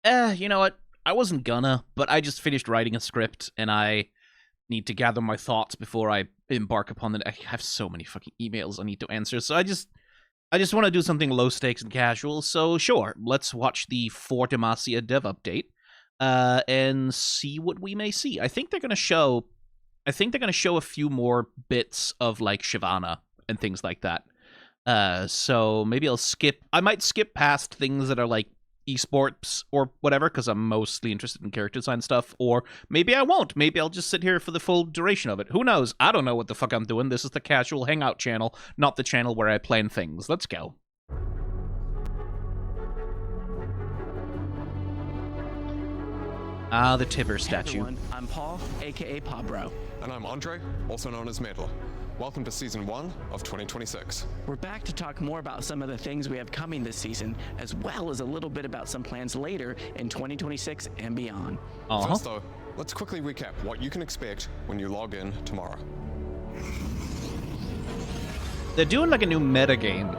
You know what? I wasn't gonna, but I just finished writing a script, and I need to gather my thoughts before I embark upon it. I have so many fucking emails I need to answer, so I just want to do something low stakes and casual. So sure, let's watch the For Demacia dev update, and see what we may see. I think they're gonna show. I think they're gonna show a few more bits of like Shyvana and things like that. So maybe I'll skip. I might skip past things that are like esports or whatever because I'm mostly interested in character design stuff. Or maybe I won't. Maybe I'll just sit here for the full duration of it. Who knows? I don't know what the fuck I'm doing. This is the casual hangout channel, not the channel where I plan things. Let's go. Ah, the Tibber statue. Hey everyone, I'm Paul, aka Pabro. And I'm Andre, also known as Metal. Welcome to Season 1 of 2026. We're back to talk more about some of the things we have coming this season, as well as a little bit about some plans later in 2026 and beyond. First though, let's quickly recap what you can expect when you log in tomorrow. They're doing like a new metagame,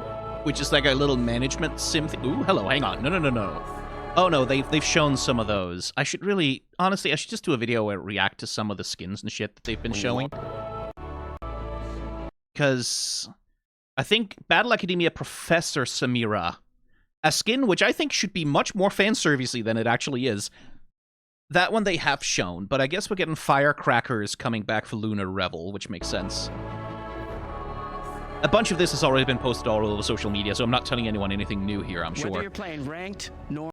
which is like a little management sim thing. Ooh, hello, hang on. No. Oh no, they've shown some of those. I should really, honestly, I should just do a video where I react to some of the skins and shit that they've been showing. Because I think Battle Academia Professor Samira, a skin which I think should be much more fan-servicey than it actually is. That one they have shown, but I guess we're getting firecrackers coming back for Lunar Revel, which makes sense. A bunch of this has already been posted all over social media, so I'm not telling anyone anything new here, I'm sure. Whether you're playing ranked, normal.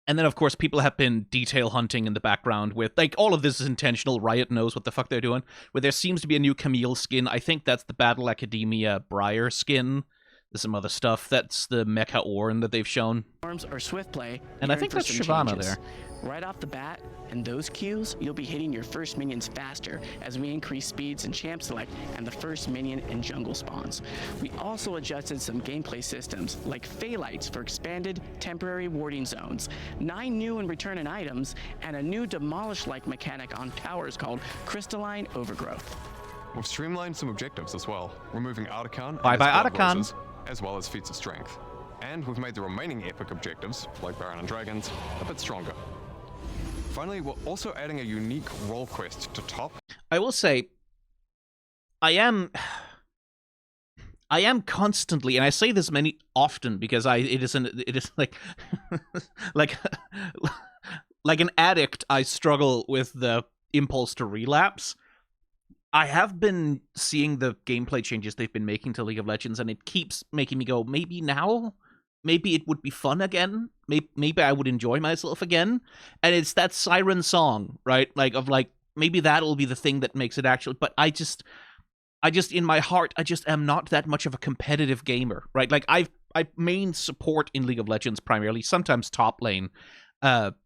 And then, of course, people have been detail hunting in the background with, like, all of this is intentional. Riot knows what the fuck they're doing. Where there seems to be a new Camille skin. I think that's the Battle Academia Briar skin. There's some other stuff. That's the Mecha Orn that they've shown. Or swift play. And I think that's Shyvana there. Right off the bat, in those queues, you'll be hitting your first minions faster as we increase speeds in champ select and the first minion and jungle spawns. We also adjusted some gameplay systems like Phalites for expanded temporary warding zones, 9 new and returning items, and a new demolish-like mechanic on towers called Crystalline Overgrowth. We've streamlined some objectives as well, removing Artican Bye-bye, Artican. as well as feats of strength. And we've made the remaining epic objectives, like Baron and Dragons, a bit stronger. Finally, we're also adding a unique role quest to top. I will say, I am constantly, and I say this often because it is like like like an addict. I struggle with the impulse to relapse. I have been seeing the gameplay changes they've been making to League of Legends, and it keeps making me go, maybe now? Maybe it would be fun again? Maybe I would enjoy myself again? And it's that siren song, right? Maybe that'll be the thing that makes it actually... But I just, in my heart, I just am not that much of a competitive gamer, right? Like, I main support in League of Legends primarily, sometimes top lane,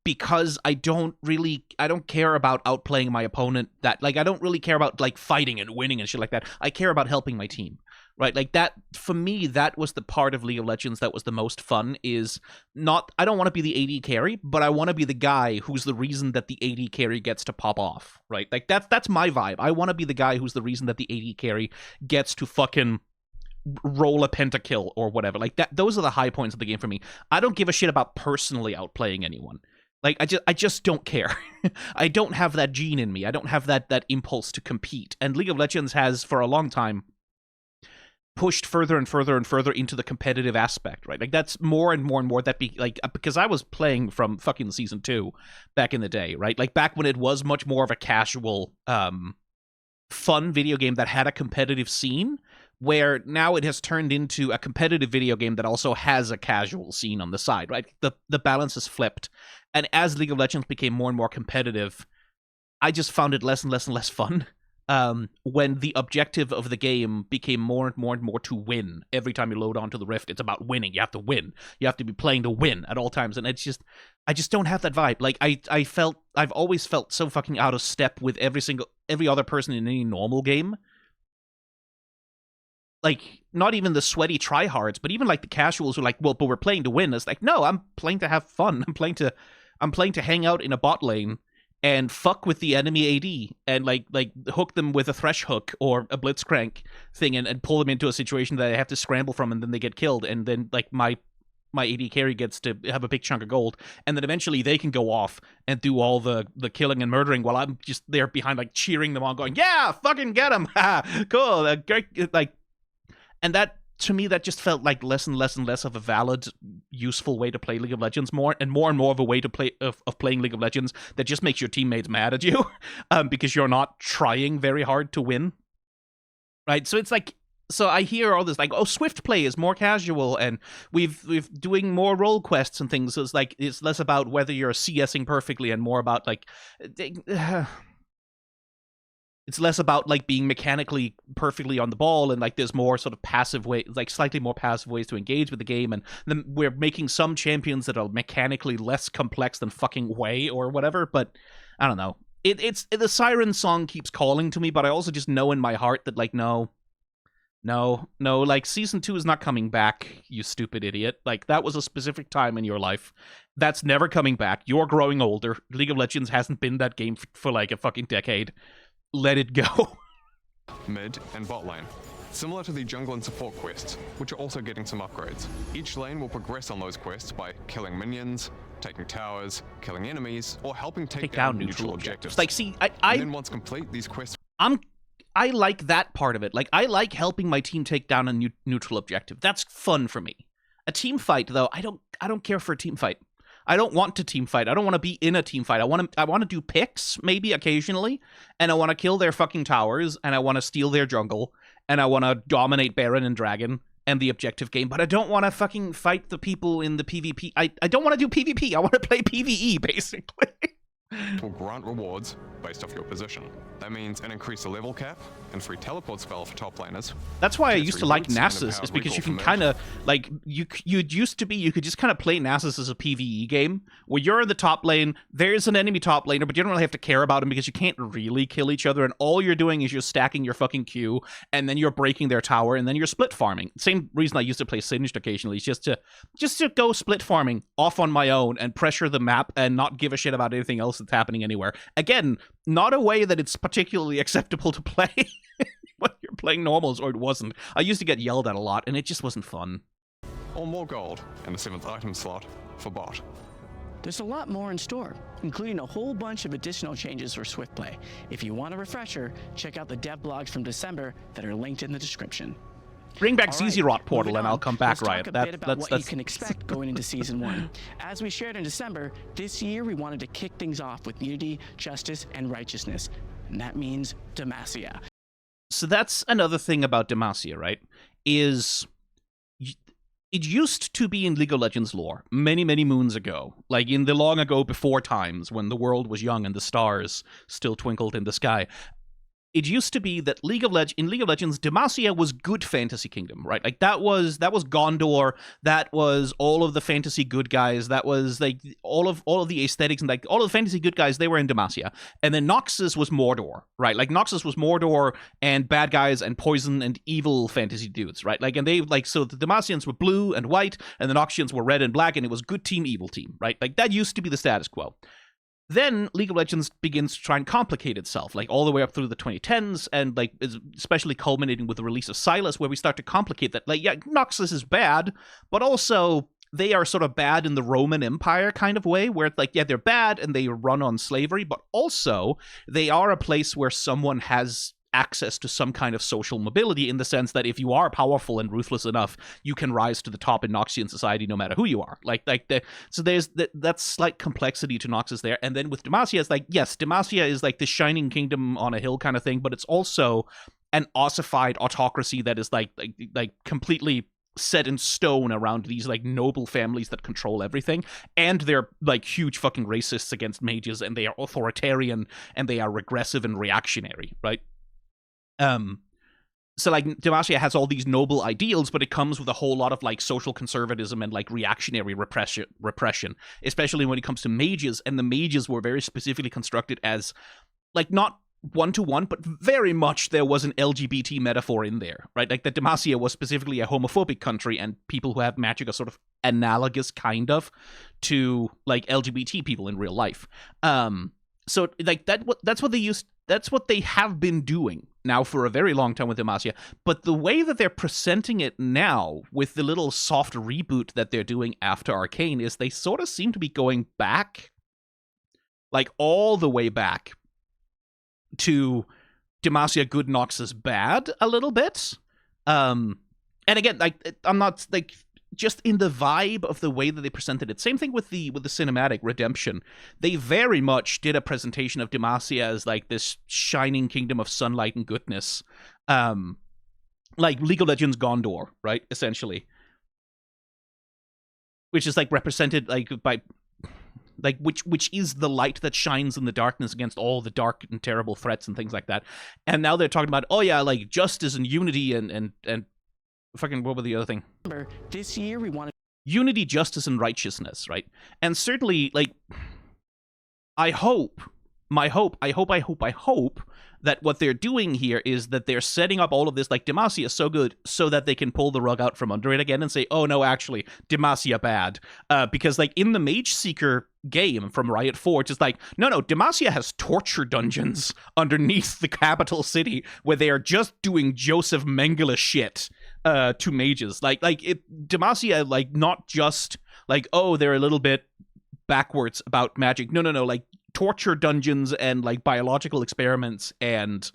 because I don't care about outplaying my opponent. I don't really care about like fighting and winning and shit like that. I care about helping my team, right? Like that, for me, that was the part of League of Legends that was the most fun. I don't want to be the AD carry, but I want to be the guy who's the reason that the AD carry gets to pop off, right? Like that's my vibe. I want to be the guy who's the reason that the AD carry gets to fucking roll a pentakill or whatever. Like that, those are the high points of the game for me. I don't give a shit about personally outplaying anyone. Like I just don't care. I don't have that gene in me. I don't have that impulse to compete. And League of Legends has for a long time pushed further and further and further into the competitive aspect, right? Like that's more and more and more because I was playing from fucking season 2 back in the day, right? Like back when it was much more of a casual fun video game that had a competitive scene, where now it has turned into a competitive video game that also has a casual scene on the side, right? The balance has flipped. And as League of Legends became more and more competitive, I just found it less and less and less fun. When the objective of the game became more and more and more to win. Every time you load onto the Rift, it's about winning. You have to win. You have to be playing to win at all times. And I just don't have that vibe. Like I've always felt so fucking out of step with every other person in any normal game. Like, not even the sweaty tryhards, but even like the casuals who are like, well, but we're playing to win. It's like, no, I'm playing to have fun. I'm playing to hang out in a bot lane and fuck with the enemy AD and like hook them with a thresh hook or a blitzcrank thing and pull them into a situation that I have to scramble from, and then they get killed, and then like my my AD carry gets to have a big chunk of gold, and then eventually they can go off and do all the killing and murdering while I'm just there behind, like, cheering them on, going, yeah, fucking get them, cool, great, like, and that, to me, that just felt like less and less and less of a valid, useful way to play League of Legends, more and more of a way to play of playing League of Legends that just makes your teammates mad at you, because you're not trying very hard to win, right? So it's like, so I hear all this like, oh, Swift play is more casual, and we've doing more role quests and things. So it's like, it's less about whether you're CSing perfectly and more about like, it's less about like being mechanically perfectly on the ball, and like there's more sort of passive way, like slightly more passive ways to engage with the game, and then we're making some champions that are mechanically less complex than fucking Wei or whatever. But I don't know. It's the Siren song keeps calling to me, but I also just know in my heart that like no, like, Season 2 is not coming back, you stupid idiot. Like, that was a specific time in your life. That's never coming back. You're growing older. League of Legends hasn't been that game for like a fucking decade. Let it go. Mid and bot lane. Similar to the jungle and support quests, which are also getting some upgrades. Each lane will progress on those quests by killing minions, taking towers, killing enemies, or helping take down neutral objectives. Like, see, and then once complete, these quests... I like that part of it. Like, I like helping my team take down a neutral objective. That's fun for me. A team fight, though, I don't care for a team fight. I don't want to team fight. I don't want to be in a team fight. I want to do picks, maybe occasionally, and I want to kill their fucking towers, and I want to steal their jungle, and I want to dominate Baron and Dragon and the objective game, but I don't want to fucking fight the people in the PvP. I don't want to do PvP. I want to play PvE, basically. will grant rewards based off your position. That means an increased level cap and free teleport spell for top laners. That's why I used to like Nasus, is because you can kind of, like, you used to be, you could just kind of play Nasus as a PvE game, where you're in the top lane, there's an enemy top laner, but you don't really have to care about him because you can't really kill each other, and all you're doing is you're stacking your fucking Q, and then you're breaking their tower, and then you're split farming. Same reason I used to play Singed occasionally, is just to go split farming off on my own and pressure the map and not give a shit about anything else that's happening anywhere. Again, not a way that it's particularly acceptable to play when you're playing normals, or it wasn't. I used to get yelled at a lot, and it just wasn't fun. Or more gold in the 7th item slot for bot. There's a lot more in store, including a whole bunch of additional changes for Swift Play. If you want a refresher, check out the dev blogs from December that are linked in the description. Bring back ZZ Rot Portal and I'll come back, Riot. Riot. Let's talk a bit about what you can expect going into Season 1. As we shared in December, this year we wanted to kick things off with unity, justice, and righteousness. And that means Demacia. So that's another thing about Demacia, right? Is it used to be in League of Legends lore many, many moons ago, like in the long ago before times when the world was young and the stars still twinkled in the sky. It used to be that in League of Legends, Demacia was good fantasy kingdom, right? Like that was Gondor, that was all of the fantasy good guys, that was like all of the aesthetics and like all of the fantasy good guys, they were in Demacia. And then Noxus was Mordor, right? Like Noxus was Mordor and bad guys and poison and evil fantasy dudes, right? Like, and they like, so the Demacians were blue and white and the Noxians were red and black, and it was good team, evil team, right? Like that used to be the status quo. Then League of Legends begins to try and complicate itself, like all the way up through the 2010s, and like especially culminating with the release of Sylas, where we start to complicate that. Like, yeah, Noxus is bad, but also they are sort of bad in the Roman Empire kind of way, where it's like, yeah, they're bad and they run on slavery, but also they are a place where someone has access to some kind of social mobility, in the sense that if you are powerful and ruthless enough, you can rise to the top in Noxian society no matter who you are. So there's that slight complexity to Noxus there. And then with Demacia, it's like, yes, Demacia is like the shining kingdom on a hill kind of thing, but it's also an ossified autocracy that is like completely set in stone around these like noble families that control everything, and they're like huge fucking racists against mages, and they are authoritarian, and they are regressive and reactionary, right? So like Demacia has all these noble ideals, but it comes with a whole lot of like social conservatism and like reactionary repression, especially when it comes to mages. And the mages were very specifically constructed as like not one-to-one, but very much there was an LGBT metaphor in there, right? Like that Demacia was specifically a homophobic country, and people who have magic are sort of analogous kind of to like LGBT people in real life. So like that's what they have been doing now for a very long time with Demacia, but the way that they're presenting it now with the little soft reboot that they're doing after Arcane is they sort of seem to be going back, like all the way back to Demacia good Noxus bad a little bit. And again, like, I'm not, like, just in the vibe of the way that they presented it. Same thing with the cinematic Redemption. They very much did a presentation of Demacia as like this shining kingdom of sunlight and goodness. Like League of Legends Gondor, right? Essentially. Which is like represented like by like which is the light that shines in the darkness against all the dark and terrible threats and things like that. And now they're talking about, oh yeah, like justice and unity and fucking, what was the other thing? This year we want unity, justice, and righteousness, right? And certainly, like, I hope that what they're doing here is that they're setting up all of this, like, Demacia is so good, so that they can pull the rug out from under it again and say, oh no, actually, Demacia bad. Because, like, in the Mage Seeker game from Riot Forge, it's like, no, Demacia has torture dungeons underneath the capital city where they are just doing Joseph Mengele shit to mages. Demacia, like, not just, like, oh, they're a little bit backwards about magic. No, like, torture dungeons and like biological experiments and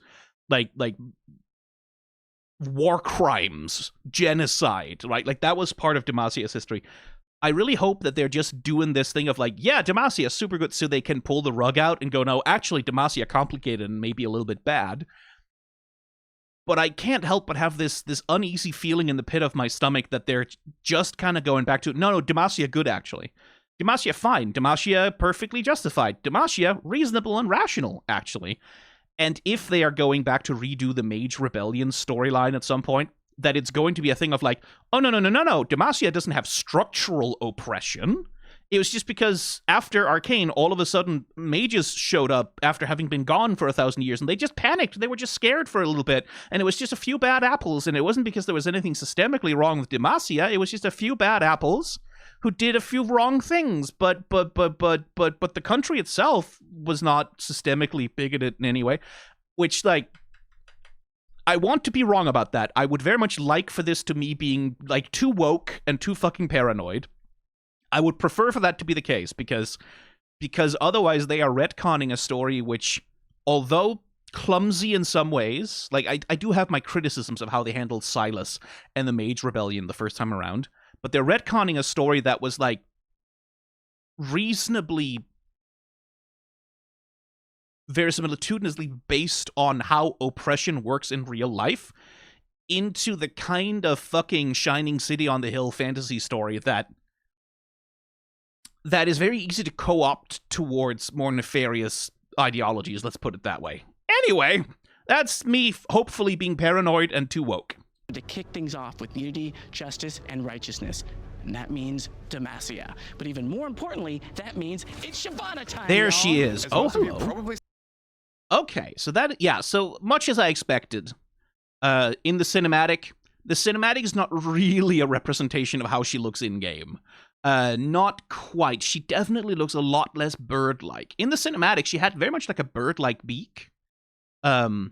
like war crimes, genocide, right? Like that was part of Demacia's history. I really hope that they're just doing this thing of like, yeah, Demacia is super good, so they can pull the rug out and go, no, actually Demacia complicated and maybe a little bit bad. But I can't help but have this uneasy feeling in the pit of my stomach that they're just kind of going back to, no, Demacia good actually. Demacia fine. Demacia perfectly justified. Demacia reasonable and rational, actually. And if they are going back to redo the Mage Rebellion storyline at some point, that it's going to be a thing of like, oh, no. Demacia doesn't have structural oppression. It was just because after Arcane, all of a sudden, mages showed up after having been gone for 1,000 years, and they just panicked. They were just scared for a little bit, and it was just a few bad apples, and it wasn't because there was anything systemically wrong with Demacia. It was just a few bad apples who did a few wrong things, but the country itself was not systemically bigoted in any way, which, like, I want to be wrong about that. I would very much like for this to me being, like, too woke and too fucking paranoid. I would prefer for that to be the case, because otherwise they are retconning a story which, although clumsy in some ways, like, I do have my criticisms of how they handled Silas and the Mage Rebellion the first time around, but they're retconning a story that was, like, reasonably verisimilitudinously based on how oppression works in real life into the kind of fucking Shining City on the Hill fantasy story that is very easy to co-opt towards more nefarious ideologies, let's put it that way. Anyway, that's me hopefully being paranoid and too woke. To kick things off with unity, justice, and righteousness. And that means Demacia. But even more importantly, that means it's Shyvana time, There y'all. she is. Oh, hello. Okay, so that, yeah, so much as I expected, in the cinematic is not really a representation of how she looks in-game. Not quite. She definitely looks a lot less bird-like. In the cinematic, she had very much like a bird-like beak, on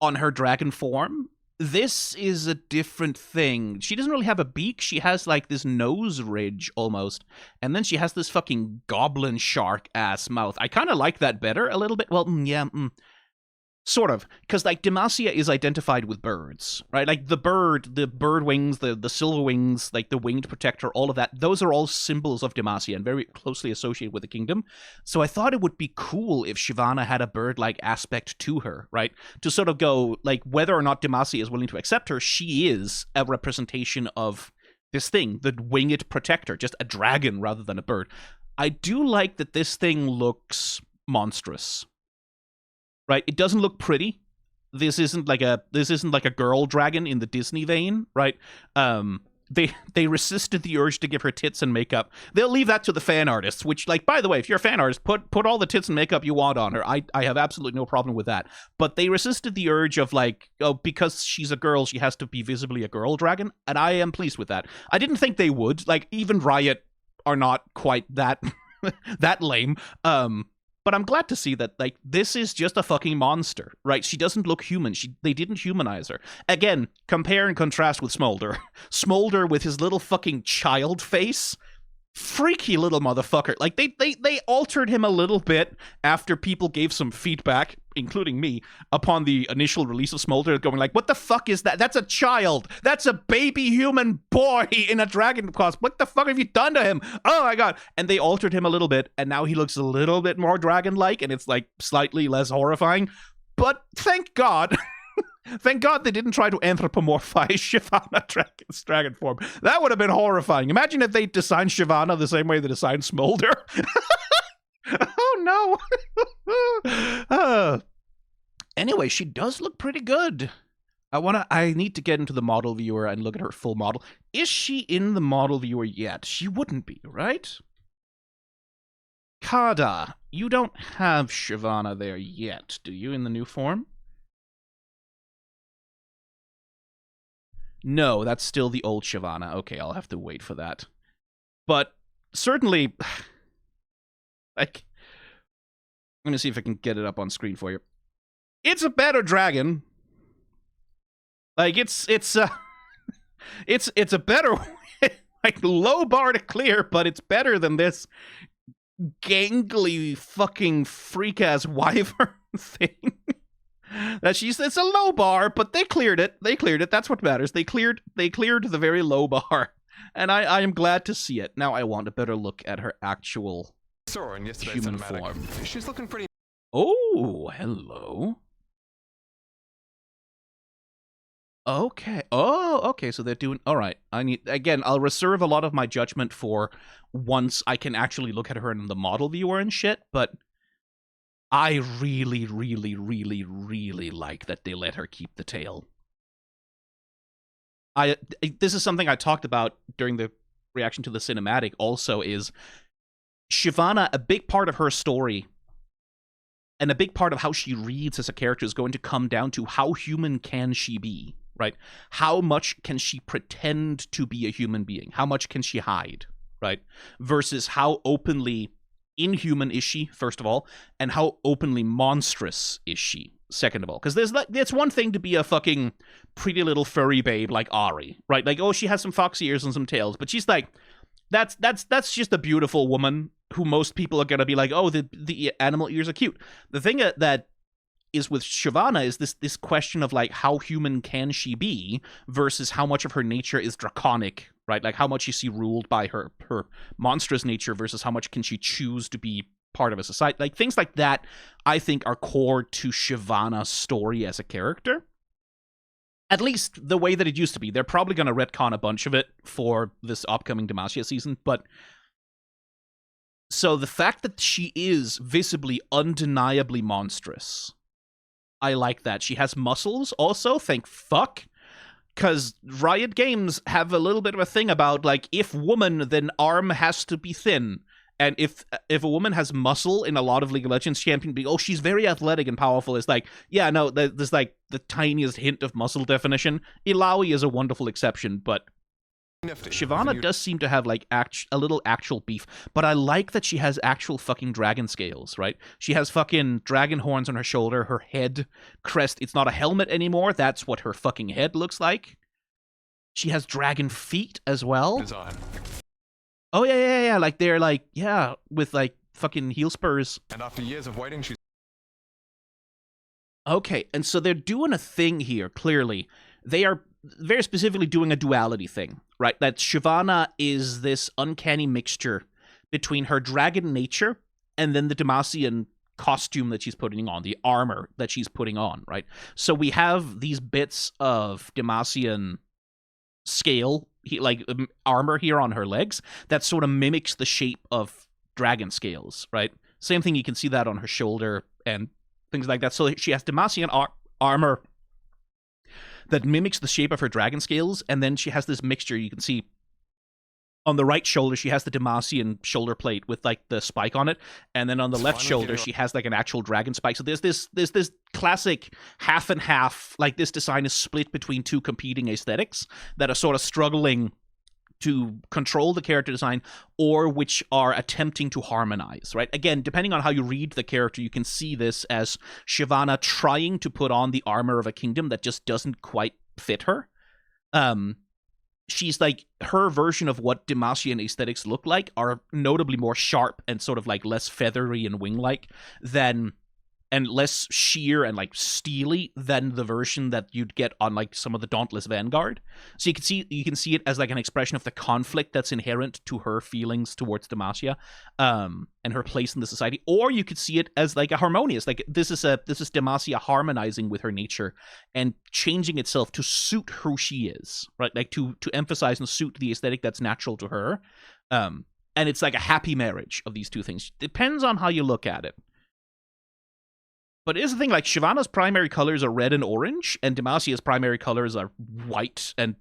her dragon form. This is a different thing. She doesn't really have a beak. She has, like, this nose ridge, almost. And then she has this fucking goblin shark-ass mouth. I kind of like that better a little bit. Well, sort of. Because, like, Demacia is identified with birds, right? Like, the bird wings, the silver wings, like, the winged protector, all of that. Those are all symbols of Demacia and very closely associated with the kingdom. So I thought it would be cool if Shyvana had a bird-like aspect to her, right? To sort of go, like, whether or not Demacia is willing to accept her, she is a representation of this thing, the winged protector, just a dragon rather than a bird. I do like that this thing looks monstrous. Right, it doesn't look pretty. This isn't like a girl dragon in the Disney vein, right? They resisted the urge to give her tits and makeup. They'll leave that to the fan artists. Which, like, by the way, if you're a fan artist, put all the tits and makeup you want on her. I have absolutely no problem with that. But they resisted the urge of, like, oh, because she's a girl, she has to be visibly a girl dragon, and I am pleased with that. I didn't think they would. Like, even Riot are not quite that that lame. But I'm glad to see that, like, this is just a fucking monster, right? She doesn't look human. They didn't humanize her. Again, compare and contrast with Smolder. Smolder with his little fucking child face. Freaky little motherfucker. Like, they altered him a little bit after people gave some feedback, including me, upon the initial release of Smolder, going like, what the fuck is that? That's a child. That's a baby human boy in a dragon costume. What the fuck have you done to him? Oh my god. And they altered him a little bit, and now he looks a little bit more dragon-like, and it's like slightly less horrifying. But thank God. Thank God they didn't try to anthropomorphize Shyvana dragon form. That would have been horrifying. Imagine if they designed Shyvana the same way they designed Smolder. Oh no. Anyway, she does look pretty good. I need to get into the model viewer and look at her full model. Is she in the model viewer yet? She wouldn't be, right? Kada, you don't have Shyvana there yet, do you, in the new form? No, that's still the old Shyvana. Okay, I'll have to wait for that. But certainly, like, I'm gonna see if I can get it up on screen for you. It's a better dragon. Like, it's a better, like, low bar to clear, but it's better than this gangly fucking freak ass wyvern thing. It's a low bar, but they cleared it. That's what matters. They cleared the very low bar, and I am glad to see it. Now I want a better look at her actual human form. She's looking pretty. Oh, hello. Okay. Oh, okay. So they're doing all right. I'll reserve a lot of my judgment for once I can actually look at her in the model viewer and shit, but I really, really, really, really like that they let her keep the tail. This is something I talked about during the reaction to the cinematic also, is Shyvana, a big part of her story and a big part of how she reads as a character is going to come down to how human can she be, right? How much can she pretend to be a human being? How much can she hide, right? Versus how openly inhuman is she, first of all, and how openly monstrous is she, second of all. Because it's one thing to be a fucking pretty little furry babe like Ari, right? Like, oh, she has some foxy ears and some tails, but she's like, that's just a beautiful woman who most people are gonna be like, oh, the animal ears are cute. The thing that is with Shyvana is this question of, like, how human can she be versus how much of her nature is draconic, right? Like, how much is she ruled by her monstrous nature versus how much can she choose to be part of a society? Like, things like that, I think, are core to Shyvana's story as a character. At least the way that it used to be. They're probably going to retcon a bunch of it for this upcoming Demacia season, but so the fact that she is visibly, undeniably monstrous, I like that. She has muscles also, thank fuck. Because Riot Games have a little bit of a thing about, like, if woman, then arm has to be thin. And if a woman has muscle in a lot of League of Legends champion, oh, she's very athletic and powerful. It's like, yeah, no, there's like the tiniest hint of muscle definition. Illaoi is a wonderful exception, but Shyvana does seem to have, like, a little actual beef. But I like that she has actual fucking dragon scales, right? She has fucking dragon horns on her shoulder, her head crest. It's not a helmet anymore. That's what her fucking head looks like. She has dragon feet as well. Design. Oh, yeah. Like, they're, like, yeah, with, like, fucking heel spurs. And after years of waiting, she's... Okay, and so they're doing a thing here, clearly. They are very specifically doing a duality thing, right? That Shyvana is this uncanny mixture between her dragon nature and then the Demacian costume that she's putting on, the armor that she's putting on, right? So we have these bits of Demacian scale, armor here on her legs that sort of mimics the shape of dragon scales, right? Same thing, you can see that on her shoulder and things like that. So she has Demacian armor that mimics the shape of her dragon scales, and then she has this mixture. You can see on the right shoulder, she has the Demacian shoulder plate with, like, the spike on it, and then on the left shoulder, she has, like, an actual dragon spike. So there's this classic half and half, like, this design is split between two competing aesthetics that are sort of struggling to control the character design or which are attempting to harmonize, right? Again, depending on how you read the character, you can see this as Shyvana trying to put on the armor of a kingdom that just doesn't quite fit her. She's like, her version of what Demacian aesthetics look like are notably more sharp and sort of like less feathery and wing-like than, and less sheer and like steely than the version that you'd get on like some of the Dauntless Vanguard. So you can see it as like an expression of the conflict that's inherent to her feelings towards Demacia, and her place in the society. Or you could see it as like a harmonious, like this is Demacia harmonizing with her nature and changing itself to suit who she is, right? Like to emphasize and suit the aesthetic that's natural to her. And it's like a happy marriage of these two things. Depends on how you look at it. But here's the thing, like, Shyvana's primary colors are red and orange, and Demacia's primary colors are white and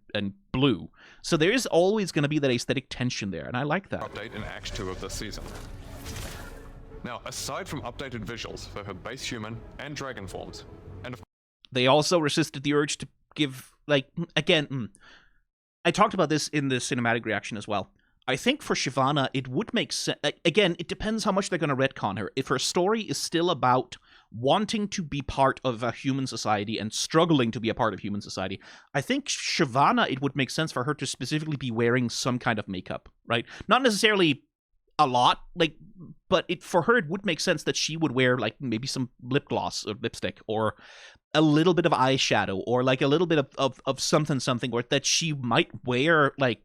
blue. So there is always going to be that aesthetic tension there, and I like that. Update in Act 2 of this season. Now, aside from updated visuals for her base human and dragon forms, and they also resisted the urge to give, like, again, I talked about this in the cinematic reaction as well. I think for Shyvana, it would make sense. Again, it depends how much they're going to retcon her. If her story is still about wanting to be part of a human society and struggling to be a part of human society, I think Shyvana, it would make sense for her to specifically be wearing some kind of makeup, right? Not necessarily a lot, like, but for her, it would make sense that she would wear, like, maybe some lip gloss or lipstick or a little bit of eyeshadow or, like, a little bit of something, or that she might wear, like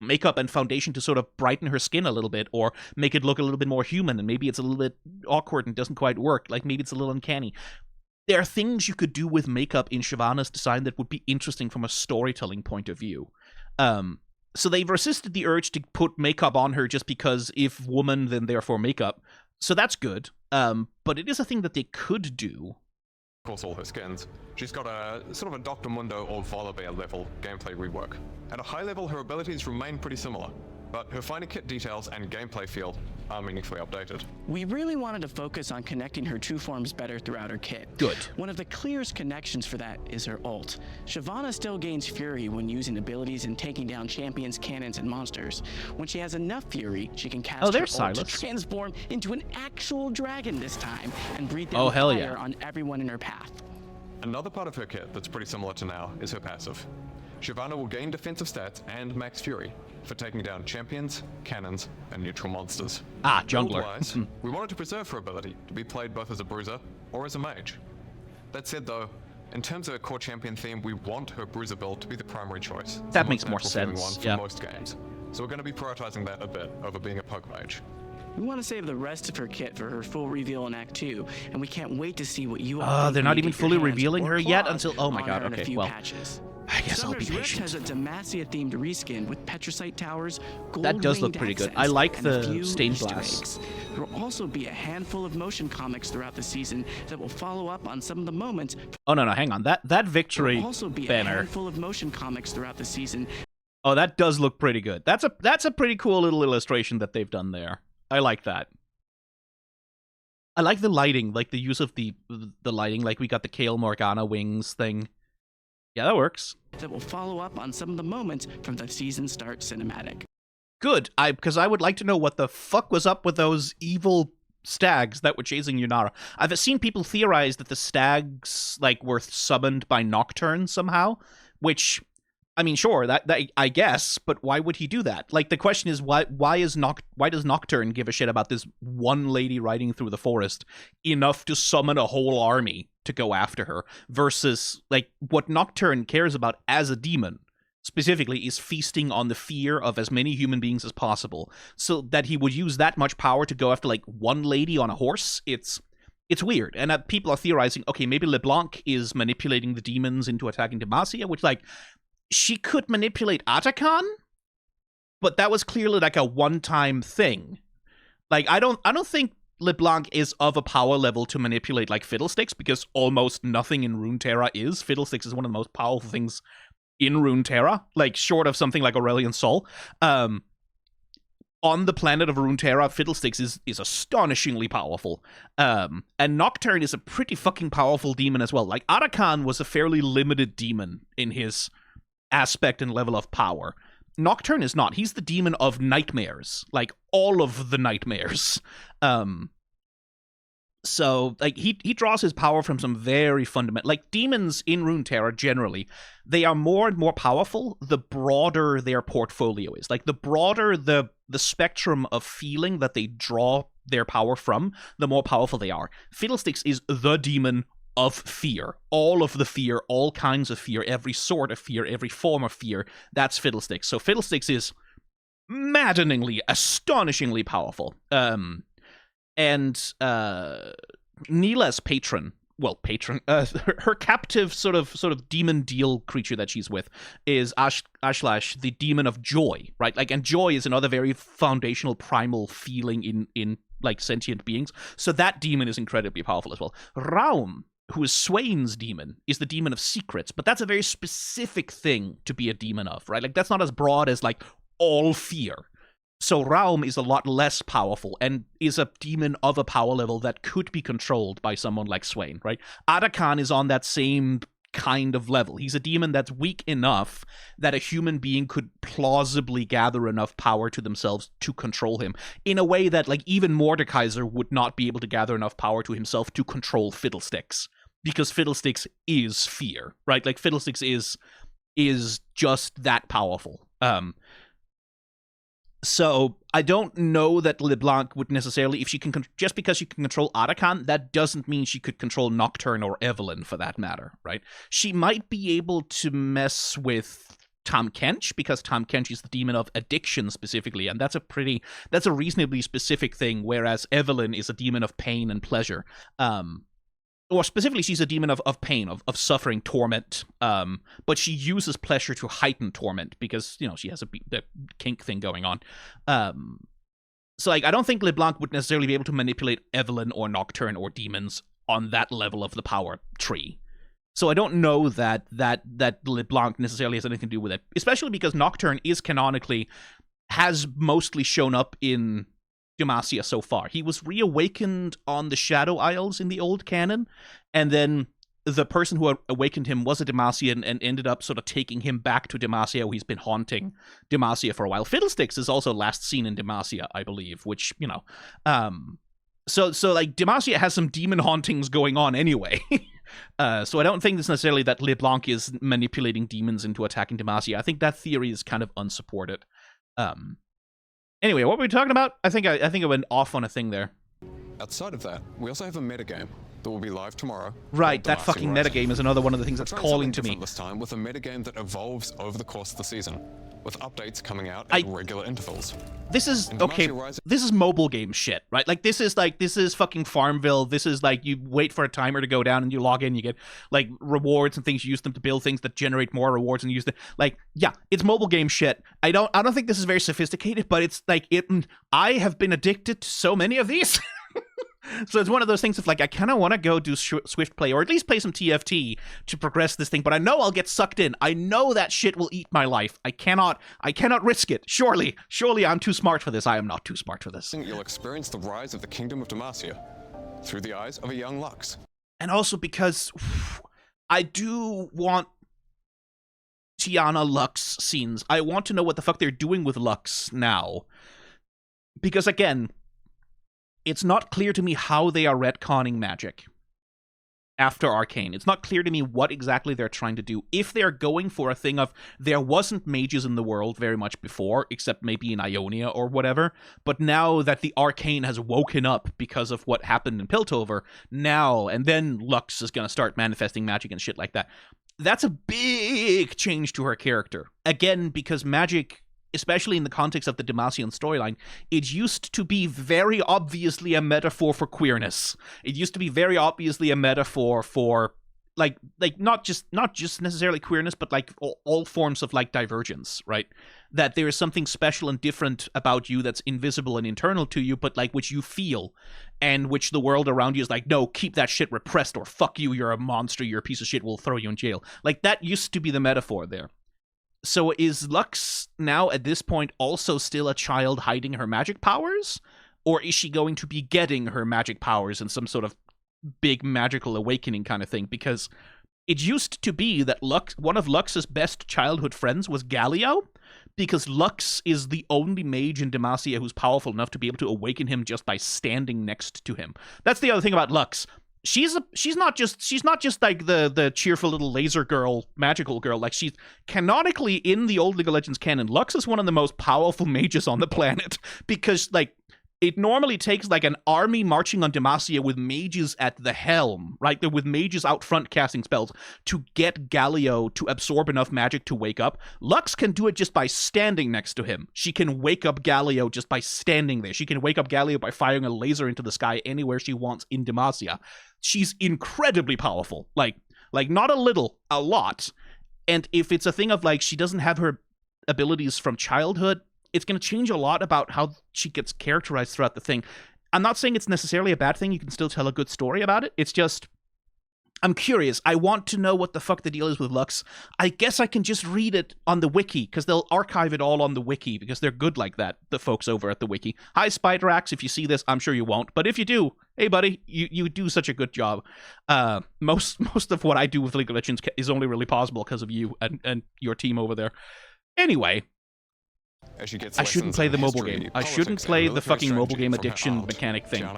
makeup and foundation to sort of brighten her skin a little bit or make it look a little bit more human, and maybe it's a little bit awkward and doesn't quite work, like maybe it's a little uncanny. There are things you could do with makeup in Shyvana's design that would be interesting from a storytelling point of view. So they've resisted the urge to put makeup on her just because if woman, then therefore makeup. So that's good. But it is a thing that they could do. Of course, all her skins. She's got a sort of a Dr. Mundo or Volibear level gameplay rework. At a high level, her abilities remain pretty similar, but her finer kit details and gameplay feel are meaningfully updated. We really wanted to focus on connecting her two forms better throughout her kit. Good. One of the clearest connections for that is her ult. Shyvana still gains fury when using abilities and taking down champions, cannons, and monsters. When she has enough fury, she can cast her ult to transform into an actual dragon this time and breathe down fire on everyone in her path. Another part of her kit that's pretty similar to now is her passive. Shyvana will gain defensive stats and max fury for taking down champions, cannons, and neutral monsters. Jungler. Build-wise, we wanted to preserve her ability to be played both as a bruiser or as a mage. That said though, in terms of a core champion theme, we want her bruiser build to be the primary choice. That makes more sense, one for most games. So we're going to be prioritizing that a bit over being a poke mage. We want to save the rest of her kit for her full reveal in Act 2, and we can't wait to see what you all think. They're not even fully revealing her yet claws until... Oh my god, on her in a okay, few well... patches. I guess I'll be Summoner's Rift patient. has a Demacia-themed reskin with petrocite towers, That does look gold-ringed pretty good. accents, I like and a the few stained Easter glass. eggs. There will also be a handful of motion comics throughout the season that will follow up on some of the moments. Oh no, hang on. That victory There will also be banner. a handful of motion comics throughout the season. Oh, that does look pretty good. That's a pretty cool little illustration that they've done there. I like that. I like the lighting, like the use of the lighting. Like we got the Kale Morgana wings thing. Yeah, that works. That will follow up on some of the moments from the season start cinematic. Good, because I would like to know what the fuck was up with those evil stags that were chasing Yunara. I've seen people theorize that the stags like were summoned by Nocturne somehow, which, I mean, sure, that I guess, but why would he do that? Like the question is, why does Nocturne give a shit about this one lady riding through the forest enough to summon a whole army to go after her, versus like what Nocturne cares about as a demon specifically is feasting on the fear of as many human beings as possible, so that he would use that much power to go after like one lady on a horse. It's weird, and people are theorizing, okay, maybe LeBlanc is manipulating the demons into attacking Demacia, which, like, she could manipulate Atakan, but that was clearly like a one-time thing. Like, I don't think LeBlanc is of a power level to manipulate like Fiddlesticks, because almost nothing in Runeterra is. Fiddlesticks is one of the most powerful things in Runeterra, like short of something like Aurelion Sol. On the planet of Runeterra, Fiddlesticks is astonishingly powerful. And Nocturne is a pretty fucking powerful demon as well. Like, Atakan was a fairly limited demon in his aspect and level of power. Nocturne is not. He's the demon of nightmares, like all of the nightmares. So, like, he draws his power from some very fundamental... Like, demons in Runeterra, generally, they are more and more powerful the broader their portfolio is. Like, the broader the spectrum of feeling that they draw their power from, the more powerful they are. Fiddlesticks is the demon of fear. All of the fear, all kinds of fear, every sort of fear, every form of fear, that's Fiddlesticks. So Fiddlesticks is maddeningly, astonishingly powerful. And Neela's patron, her captive sort of demon deal creature that she's with is Ashlash, the demon of joy, right? Like, and joy is another very foundational primal feeling in like sentient beings. So that demon is incredibly powerful as well. Raum, who is Swain's demon, is the demon of secrets, but that's a very specific thing to be a demon of, right? Like, that's not as broad as like all fear. So Raum is a lot less powerful and is a demon of a power level that could be controlled by someone like Swain, right? Adakan is on that same kind of level. He's a demon that's weak enough that a human being could plausibly gather enough power to themselves to control him, in a way that, like, even Mordekaiser would not be able to gather enough power to himself to control Fiddlesticks, because Fiddlesticks is fear, right? Like, Fiddlesticks is just that powerful. So I don't know that LeBlanc would necessarily, if she can, just because she can control Adakan, that doesn't mean she could control Nocturne or Evelyn for that matter, right? She might be able to mess with Tahm Kench, because Tahm Kench is the demon of addiction specifically, and that's a reasonably specific thing, whereas Evelyn is a demon of pain and pleasure. Or specifically, she's a demon of pain, of suffering, torment. But she uses pleasure to heighten torment because, you know, she has the kink thing going on. So, like, I don't think LeBlanc would necessarily be able to manipulate Evelyn or Nocturne or demons on that level of the power tree. So I don't know that LeBlanc necessarily has anything to do with it, especially because Nocturne has mostly shown up in Demacia so far. He was reawakened on the Shadow Isles in the old canon, and then the person who awakened him was a Demacian and ended up sort of taking him back to Demacia, where he's been haunting Demacia for a while. Fiddlesticks is also last seen in Demacia, I believe, which, you know, so like Demacia has some demon hauntings going on anyway. So I don't think it's necessarily that LeBlanc is manipulating demons into attacking Demacia. I think that theory is kind of unsupported. Anyway, what were we talking about? I think I went off on a thing there. Outside of that, we also have a metagame that will be live tomorrow. Right, that fucking metagame is another one of the things that's calling to me. This time with a metagame that evolves over the course of the season, with updates coming out at regular intervals. This is okay. This is mobile game shit, right? Like this is fucking Farmville. This is like you wait for a timer to go down and you log in, you get like rewards and things. You use them to build things that generate more rewards and use them. Like, yeah, it's mobile game shit. I don't think this is very sophisticated, but it's like I have been addicted to so many of these. So it's one of those things of like, I kind of want to go do Swift play or at least play some TFT to progress this thing, but I know I'll get sucked in. I know that shit will eat my life. I cannot risk it. Surely I'm too smart for this. I am not too smart for this. You'll experience the rise of the Kingdom of Demacia through the eyes of a young Lux. And also because I do want Tiana Lux scenes. I want to know what the fuck they're doing with Lux now. Because again, it's not clear to me how they are retconning magic after Arcane. It's not clear to me what exactly they're trying to do. If they're going for a thing of there wasn't mages in the world very much before, except maybe in Ionia or whatever, but now that the Arcane has woken up because of what happened in Piltover, now, and then Lux is going to start manifesting magic and shit like that. That's a big change to her character. Again, because magic, especially in the context of the Demacian storyline, it used to be very obviously a metaphor for queerness. It used to be very obviously a metaphor for like not just necessarily queerness, but like all forms of like divergence, right? That there is something special and different about you that's invisible and internal to you, but like which you feel, and which the world around you is like, no, keep that shit repressed, or fuck you, you're a monster, you're a piece of shit, we'll throw you in jail. Like that used to be the metaphor there. So is Lux now at this point also still a child hiding her magic powers? Or is she going to be getting her magic powers in some sort of big magical awakening kind of thing? Because it used to be that one of Lux's best childhood friends was Galio, because Lux is the only mage in Demacia who's powerful enough to be able to awaken him just by standing next to him. That's the other thing about Lux. She's not just like the cheerful little laser girl, magical girl. Like, she's canonically in the old League of Legends canon. Lux is one of the most powerful mages on the planet, because like it normally takes like an army marching on Demacia with mages at the helm, right? With mages out front casting spells to get Galio to absorb enough magic to wake up. Lux can do it just by standing next to him. She can wake up Galio just by standing there. She can wake up Galio by firing a laser into the sky anywhere she wants in Demacia. She's incredibly powerful. Like not a little, a lot. And if it's a thing of like she doesn't have her abilities from childhood, it's going to change a lot about how she gets characterized throughout the thing. I'm not saying it's necessarily a bad thing. You can still tell a good story about it. It's just, I'm curious. I want to know what the fuck the deal is with Lux. I guess I can just read it on the wiki, because they'll archive it all on the wiki, because they're good like that, the folks over at the wiki. Hi, Spiderax. If you see this, I'm sure you won't. But if you do, hey, buddy, you do such a good job. Most of what I do with League of Legends is only really possible because of you and your team over there. Anyway, I shouldn't play the mobile game. I shouldn't play the fucking mobile game addiction mechanic thing.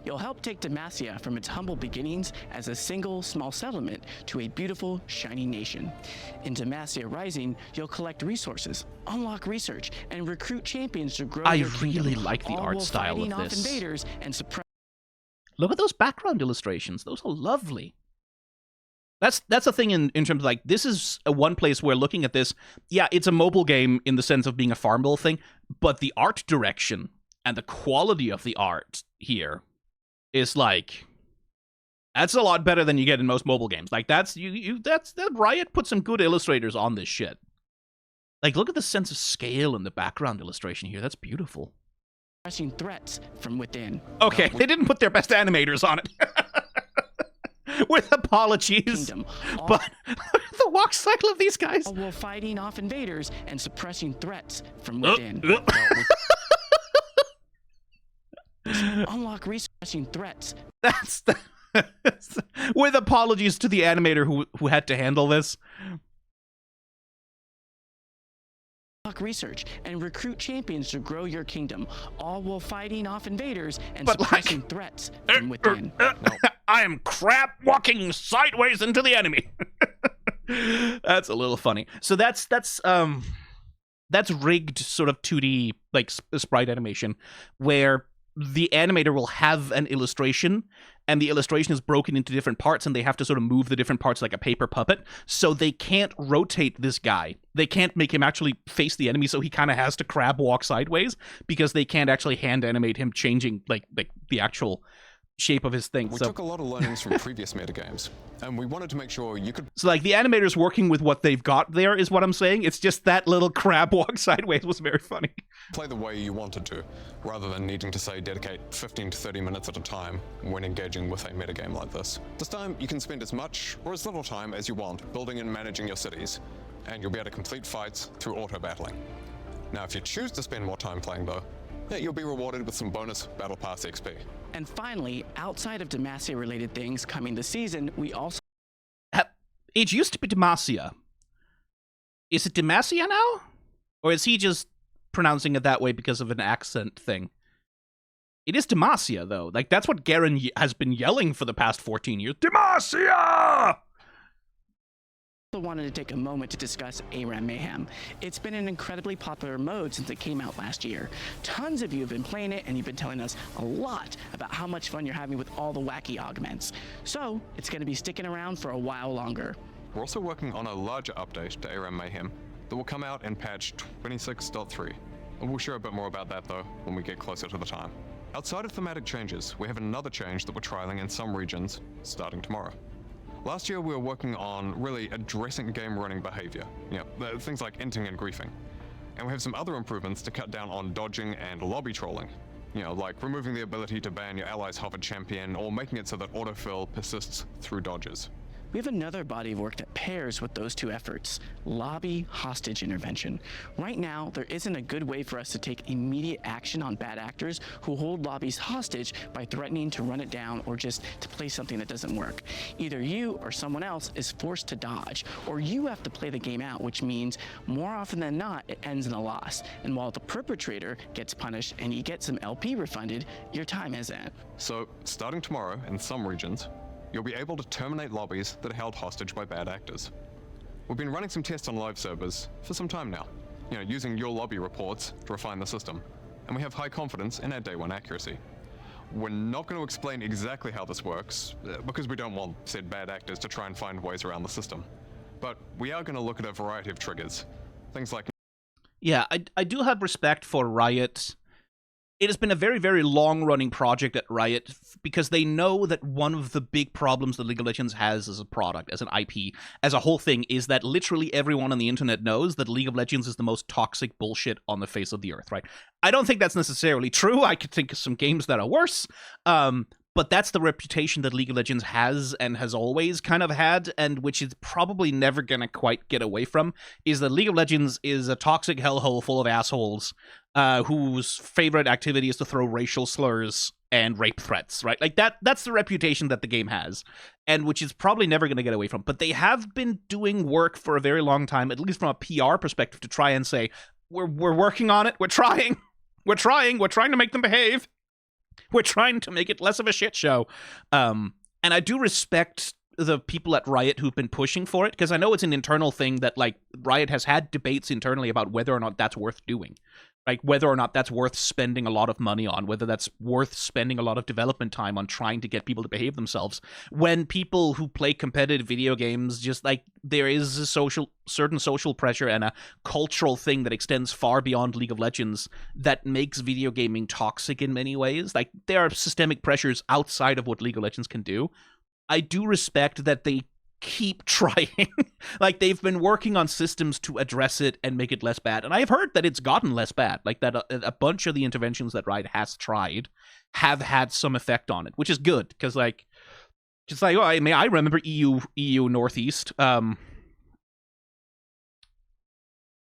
You'll help take Demacia from its humble beginnings as a single small settlement to a beautiful, shiny nation. In Demacia Rising, you'll collect resources, unlock research, and recruit champions to grow your kingdom. I really like the art style of this. Invaders and suppress. Look at those background illustrations. Those are lovely. That's the thing in terms of, like, this is one place where looking at this, yeah, it's a mobile game in the sense of being a farmable thing, but the art direction and the quality of the art here is like, that's a lot better than you get in most mobile games. Like, that's Riot put some good illustrators on this shit. Like, look at the sense of scale in the background illustration here. That's beautiful. Threats from within. Okay, they didn't put their best animators on it. With apologies, but the walk cycle of these guys. While fighting off invaders and suppressing threats from within. Unlock researching threats. That's the with apologies to the animator who had to handle this. Research and recruit champions to grow your kingdom, all while fighting off invaders and suppressing threats from within. I am crap walking sideways into the enemy. That's a little funny. So that's rigged sort of 2D like sprite animation, where the animator will have an illustration, and the illustration is broken into different parts, and they have to sort of move the different parts like a paper puppet. So they can't rotate this guy. They can't make him actually face the enemy, so he kind of has to crab walk sideways, because they can't actually hand animate him changing like the actual shape of his thing. We took a lot of learnings from previous metagames, and we wanted to make sure you could... So, like, the animator's working with what they've got there is what I'm saying. It's just that little crab walk sideways was very funny. Play the way you wanted to, rather than needing to, say, dedicate 15 to 30 minutes at a time when engaging with a metagame like this. This time, you can spend as much or as little time as you want building and managing your cities, and you'll be able to complete fights through auto-battling. Now, if you choose to spend more time playing, though, yeah, you'll be rewarded with some bonus Battle Pass XP. And finally, outside of Demacia-related things coming this season, we also... It used to be Demacia. Is it Demacia now? Or is he just pronouncing it that way because of an accent thing? It is Demacia, though. Like, that's what Garen has been yelling for the past 14 years. Demacia! Wanted to take a moment to discuss ARAM Mayhem. It's been an incredibly popular mode since it came out last year. Tons of you have been playing it, and you've been telling us a lot about how much fun you're having with all the wacky augments. So it's going to be sticking around for a while longer. We're also working on a larger update to ARAM Mayhem that will come out in patch 26.3. And we'll share a bit more about that, though, when we get closer to the time. Outside of thematic changes, we have another change that we're trialing in some regions starting tomorrow. Last year, we were working on really addressing game running behavior, things like inting and griefing. And we have some other improvements to cut down on dodging and lobby trolling, like removing the ability to ban your ally's hovered champion or making it so that autofill persists through dodges. We have another body of work that pairs with those two efforts: lobby hostage intervention. Right now, there isn't a good way for us to take immediate action on bad actors who hold lobbies hostage by threatening to run it down or just to play something that doesn't work. Either you or someone else is forced to dodge, or you have to play the game out, which means more often than not, it ends in a loss. And while the perpetrator gets punished and you get some LP refunded, your time isn't. So, starting tomorrow, in some regions, you'll be able to terminate lobbies that are held hostage by bad actors. We've been running some tests on live servers for some time now, using your lobby reports to refine the system, and we have high confidence in our day one accuracy. We're not going to explain exactly how this works, because we don't want said bad actors to try and find ways around the system. But we are going to look at a variety of triggers. Things like... Yeah, I do have respect for Riot. It has been a very, very long-running project at Riot because they know that one of the big problems that League of Legends has as a product, as an IP, as a whole thing, is that literally everyone on the internet knows that League of Legends is the most toxic bullshit on the face of the earth, right? I don't think that's necessarily true. I could think of some games that are worse, but that's the reputation that League of Legends has and has always kind of had, and which is probably never going to quite get away from, is that League of Legends is a toxic hellhole full of assholes whose favorite activity is to throw racial slurs and rape threats, right? Like that's the reputation that the game has, and which is probably never going to get away from. But they have been doing work for a very long time, at least from a PR perspective, to try and say, we're working on it, we're trying to make them behave. We're trying to make it less of a shit show. And I do respect the people at Riot who've been pushing for it, because I know it's an internal thing that, like, Riot has had debates internally about whether or not that's worth doing. Like, whether or not that's worth spending a lot of money on, whether that's worth spending a lot of development time on trying to get people to behave themselves. When people who play competitive video games, just, like, there is a certain social pressure and a cultural thing that extends far beyond League of Legends that makes video gaming toxic in many ways. Like, there are systemic pressures outside of what League of Legends can do. I do respect that they keep trying. Like, they've been working on systems to address it and make it less bad, and I've heard that it's gotten less bad, like that a bunch of the interventions that Riot has tried have had some effect on it, which is good, because like I remember EU Northeast. I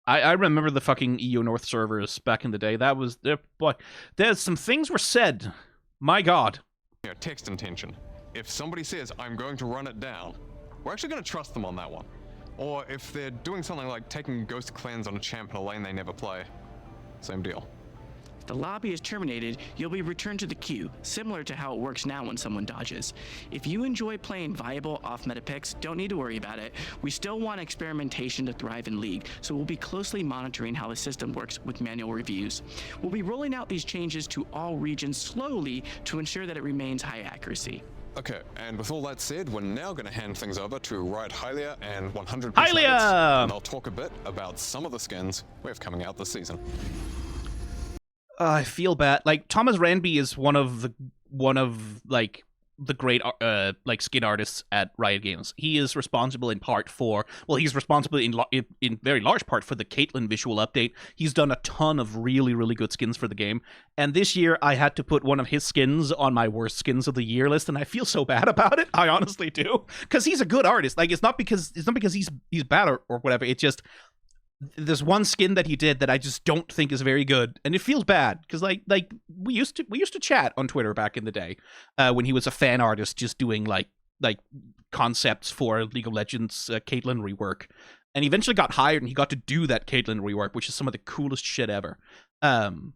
remember the fucking EU North servers back in the day. That was boy, there's some things were said, my god. Text intention. If somebody says, I'm going to run it down, we're actually going to trust them on that one. Or if they're doing something like taking ghost clans on a champ in a lane they never play, same deal. If the lobby is terminated, you'll be returned to the queue, similar to how it works now when someone dodges. If you enjoy playing viable off-meta picks, don't need to worry about it. We still want experimentation to thrive in League, so we'll be closely monitoring how the system works with manual reviews. We'll be rolling out these changes to all regions slowly to ensure that it remains high accuracy. Okay, and with all that said, we're now going to hand things over to Riot Hylia and 100 Hylia! and I'll talk a bit about some of the skins we have coming out this season. I feel bad. Like, Thomas Ranby is one of the great like skin artists at Riot Games. He is responsible in part for, well, he's responsible in very large part for the Caitlyn visual update. He's done a ton of really, really good skins for the game. And this year I had to put one of his skins on my worst skins of the year list, and I feel so bad about it. I honestly do, because he's a good artist. Like, it's not because he's bad or whatever. It's just there's one skin that he did that I just don't think is very good, and it feels bad because like we used to chat on Twitter back in the day when he was a fan artist, just doing like concepts for League of Legends Caitlyn rework, and he eventually got hired and he got to do that Caitlyn rework, which is some of the coolest shit ever. And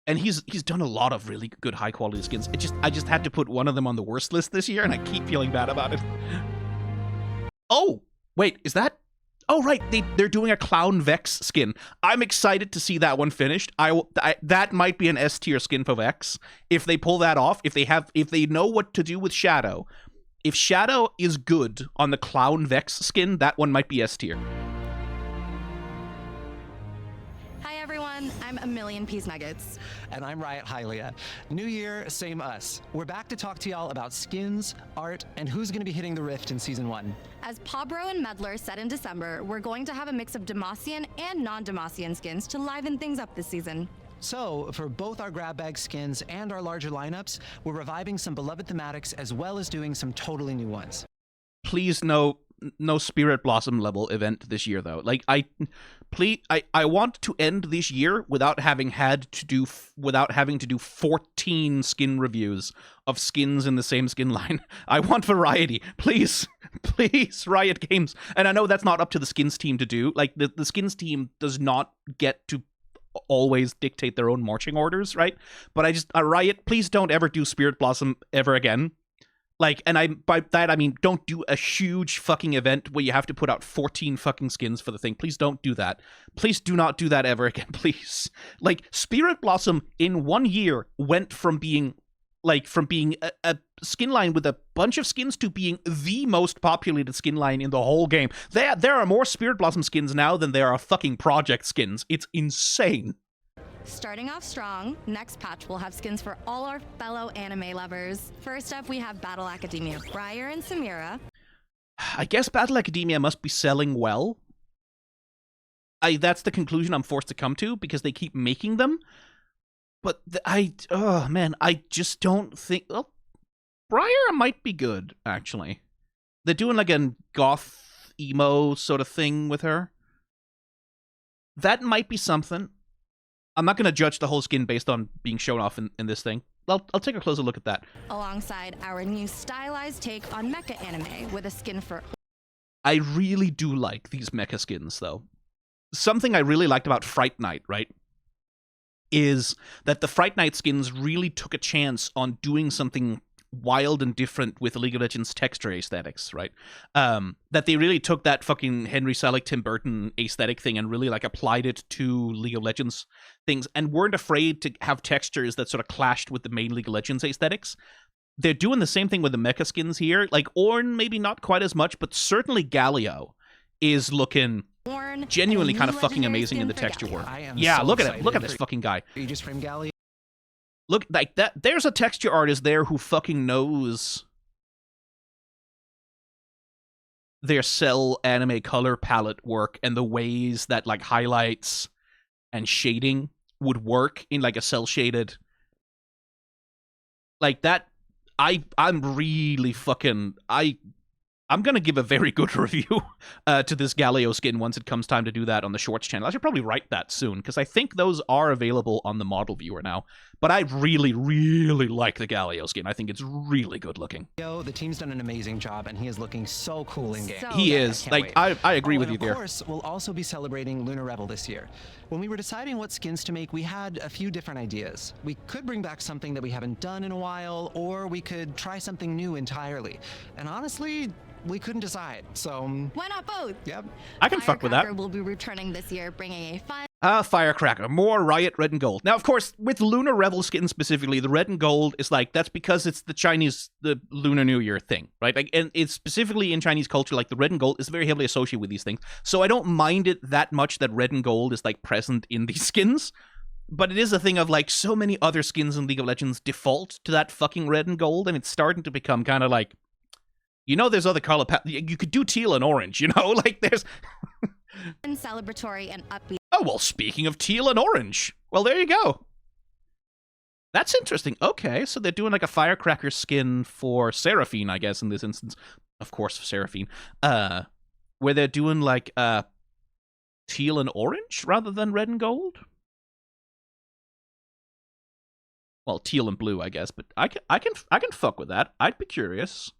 he's done a lot of really good high quality skins. I just had to put one of them on the worst list this year, and I keep feeling bad about it. Oh wait, is that? Oh, right, they're doing a Clown Vex skin. I'm excited to see that one finished. That might be an S tier skin for Vex. If they pull that off, if they know what to do with Shadow. If Shadow is good on the Clown Vex skin, that one might be S tier. Hi everyone, I'm A Million Peas Nuggets. And I'm Riot Hylia. New year, same us. We're back to talk to y'all about skins, art, and who's going to be hitting the Rift in Season 1. As Pabro and Medler said in December, we're going to have a mix of Demacian and non-Demacian skins to liven things up this season. So, for both our grab bag skins and our larger lineups, we're reviving some beloved thematics as well as doing some totally new ones. please no Spirit Blossom level event this year though. Like I want to end this year without having to do 14 skin reviews of skins in the same skin line. I want variety. Please, Riot Games. And I know that's not up to the skins team to do. Like the skins team does not get to always dictate their own marching orders, right? But Riot, please don't ever do Spirit Blossom ever again. Like, and by that I mean don't do a huge fucking event where you have to put out 14 fucking skins for the thing. Please don't do that. Please do not do that ever again, please. Like, Spirit Blossom in 1 year went from being a skin line with a bunch of skins to being the most populated skin line in the whole game. There are more Spirit Blossom skins now than there are fucking project skins. It's insane. Starting off strong, next patch will have skins for all our fellow anime lovers. First up, we have Battle Academia Briar and Samira. I guess Battle Academia must be selling well. That's the conclusion I'm forced to come to because they keep making them. But I just don't think... Well, Briar might be good, actually. They're doing like a goth emo sort of thing with her. That might be something. I'm not going to judge the whole skin based on being shown off in this thing. I'll take a closer look at that. Alongside our new stylized take on mecha anime with a skin for... I really do like these mecha skins, though. Something I really liked about Fright Night, right, is that the Fright Night skins really took a chance on doing something wild and different with League of Legends texture aesthetics, right? That they really took that fucking Henry Selick, Tim Burton aesthetic thing and really like applied it to League of Legends things and weren't afraid to have textures that sort of clashed with the main League of Legends aesthetics. They're doing the same thing with the mecha skins here. Like Ornn, maybe not quite as much, but certainly Galio is looking genuinely kind of fucking amazing in the texture work. Yeah, look at it. Look at this fucking guy. You just framed Galio. Look, like that. There's a texture artist there who fucking knows their cell anime color palette work and the ways that like highlights and shading would work in like a cell shaded like that. I'm really fucking I'm going to give a very good review to this Galio skin once it comes time to do that on the Shorts channel. I should probably write that soon, because I think those are available on the model viewer now. But I really, really like the Galio skin. I think it's really good looking. The team's done an amazing job, and he is looking so cool in-game. He is. Like, I agree with you there. Of course, we'll also be celebrating Lunar Revel this year. When we were deciding what skins to make, we had a few different ideas. We could bring back something that we haven't done in a while, or we could try something new entirely. And honestly, we couldn't decide, so... Why not both? Yep. I can fuck with that. Firecracker will be returning this year, bringing a fun... Firecracker. More Riot Red and Gold. Now, of course, with Lunar Revel skin specifically, the Red and Gold is like, that's because it's the Lunar New Year thing, right? Like, and it's specifically in Chinese culture, like the Red and Gold is very heavily associated with these things. So I don't mind it that much that Red and Gold is like present in these skins. But it is a thing of like so many other skins in League of Legends default to that fucking Red and Gold, and it's starting to become kind of like, you know, there's other color you could do teal and orange, you know, like there's celebratory and upbeat. Oh, well, speaking of teal and orange, well, there you go. That's interesting. Okay, so they're doing like a Firecracker skin for Seraphine, I guess, in this instance. Of course, Seraphine. Where they're doing like teal and orange rather than red and gold. Well, teal and blue, I guess, but I can fuck with that. I'd be curious.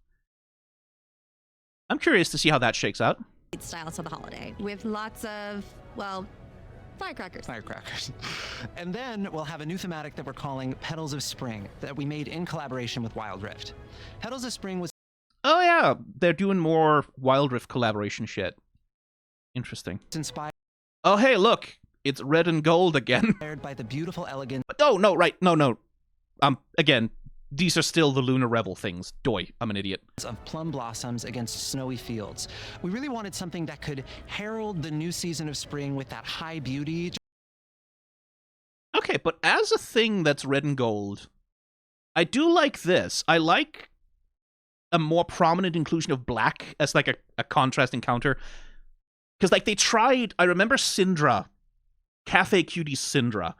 I'm curious to see how that shakes out. Style to the holiday with lots of, well, firecrackers. Firecrackers. And then we'll have a new thematic that we're calling Petals of Spring that we made in collaboration with Wild Rift. Petals of Spring was... Oh yeah, they're doing more Wild Rift collaboration shit. Interesting. Inspired... Oh hey, look, it's red and gold again. Inspired by the beautiful, elegant... No, right, no. Again, these are still the Lunar Revel things. Doy, I'm an idiot. Of plum blossoms against snowy fields. We really wanted something that could herald the new season of spring with that high beauty. Okay, but as a thing that's red and gold, I do like this. I like a more prominent inclusion of black as like a contrasting counter. Because like they tried, I remember Syndra, Cafe Cutie Syndra.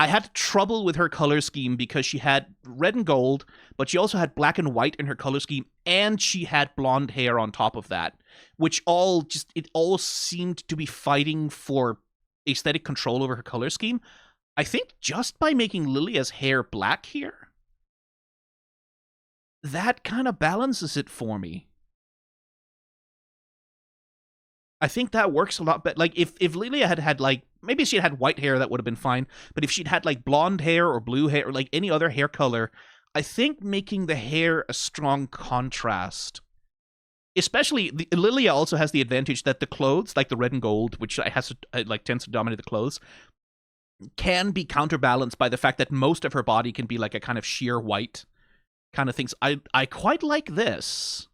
I had trouble with her color scheme because she had red and gold, but she also had black and white in her color scheme, and she had blonde hair on top of that, which it all seemed to be fighting for aesthetic control over her color scheme. I think just by making Lilia's hair black here, that kind of balances it for me. I think that works a lot better. Like, if Lilia had like, maybe she had white hair, that would have been fine. But if she'd had, like, blonde hair or blue hair or, like, any other hair color, I think making the hair a strong contrast. Especially, Lilia also has the advantage that the clothes, like the red and gold, which tends to dominate the clothes, can be counterbalanced by the fact that most of her body can be, like, a kind of sheer white kind of things. I quite like this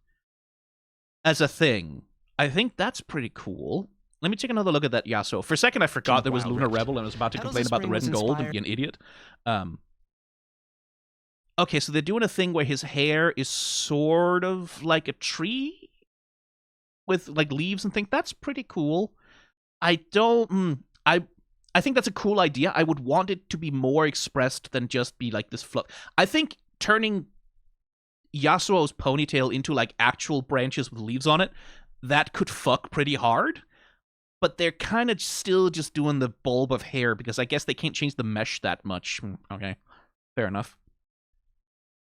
as a thing. I think that's pretty cool. Let me take another look at that Yasuo. For a second, I forgot there was Lunar Rebel, and I was about to complain about the red and gold and be an idiot. Okay, so they're doing a thing where his hair is sort of like a tree with, like, leaves and things. That's pretty cool. I think that's a cool idea. I would want it to be more expressed than just be, like, this fluff. I think turning Yasuo's ponytail into, like, actual branches with leaves on it, that could fuck pretty hard, but they're kind of still just doing the bulb of hair because I guess they can't change the mesh that much. Okay, fair enough.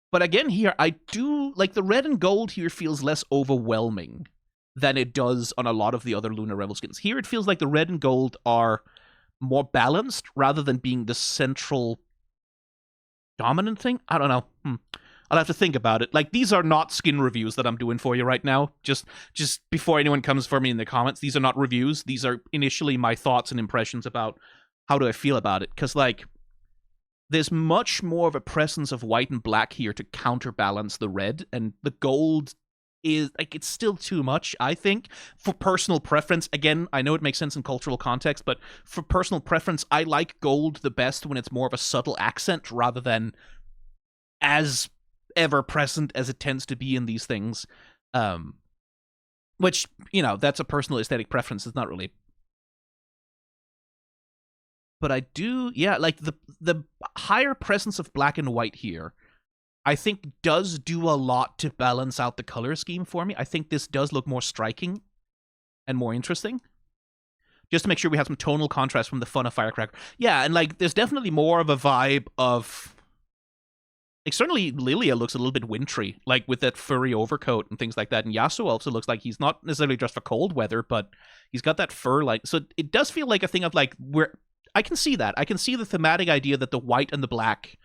But again here, I do, like, the red and gold here feels less overwhelming than it does on a lot of the other Lunar Rebel skins. Here it feels like the red and gold are more balanced rather than being the central dominant thing. I don't know. I'll have to think about it. Like, these are not skin reviews that I'm doing for you right now. Just before anyone comes for me in the comments, these are not reviews. These are initially my thoughts and impressions about how do I feel about it. Because, like, there's much more of a presence of white and black here to counterbalance the red, and the gold is, like, it's still too much, I think. For personal preference, again, I know it makes sense in cultural context, but for personal preference, I like gold the best when it's more of a subtle accent rather than as ever-present as it tends to be in these things. Which, you know, that's a personal aesthetic preference. It's not really... But I do, yeah, like, the higher presence of black and white here, I think does do a lot to balance out the color scheme for me. I think this does look more striking and more interesting. Just to make sure we have some tonal contrast from the fun of Firecracker. Yeah, and, like, there's definitely more of a vibe of... Like, certainly Lilia looks a little bit wintry, like, with that furry overcoat and things like that. And Yasuo also looks like he's not necessarily dressed for cold weather, but he's got that fur, like... So it does feel like a thing of, like, where... I can see that. I can see the thematic idea that the white and the black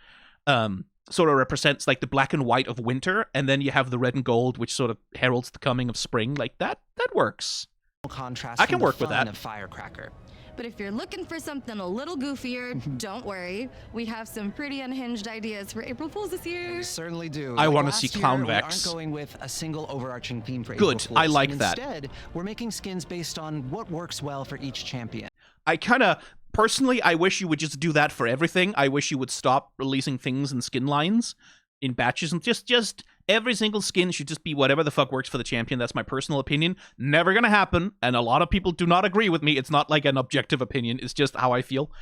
sort of represents, like, the black and white of winter, and then you have the red and gold, which sort of heralds the coming of spring. Like, that works. Contrast I can work with that. Of Firecracker. But if you're looking for something a little goofier, don't worry. We have some pretty unhinged ideas for April Fools this year. We certainly do. I want to Last see year, Clown we Vex. aren't going with a single overarching theme for Good. April Fools. I like that. Instead, we're making skins based on what works well for each champion. I kind of... Personally, I wish you would just do that for everything. I wish you would stop releasing things in skin lines in batches, and just every single skin should just be whatever the fuck works for the champion. That's my personal opinion. Never gonna happen, and a lot of people do not agree with me. It's not like an objective opinion. It's just how I feel.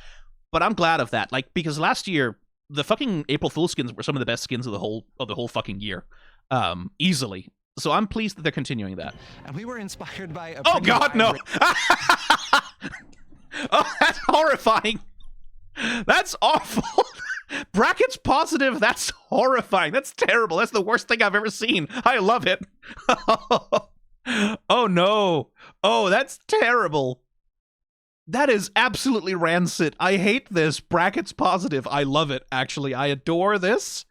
But I'm glad of that, like, because last year the fucking April Fool skins were some of the best skins of the whole fucking year, easily. So I'm pleased that they're continuing that. And we were inspired by a Oh God, no! Oh, that's horrifying. That's awful. Brackets positive. That's horrifying. That's terrible. That's the worst thing I've ever seen. I love it. Oh no. Oh, that's terrible. That is absolutely rancid. I hate this. Brackets positive. I love it, actually. I adore this.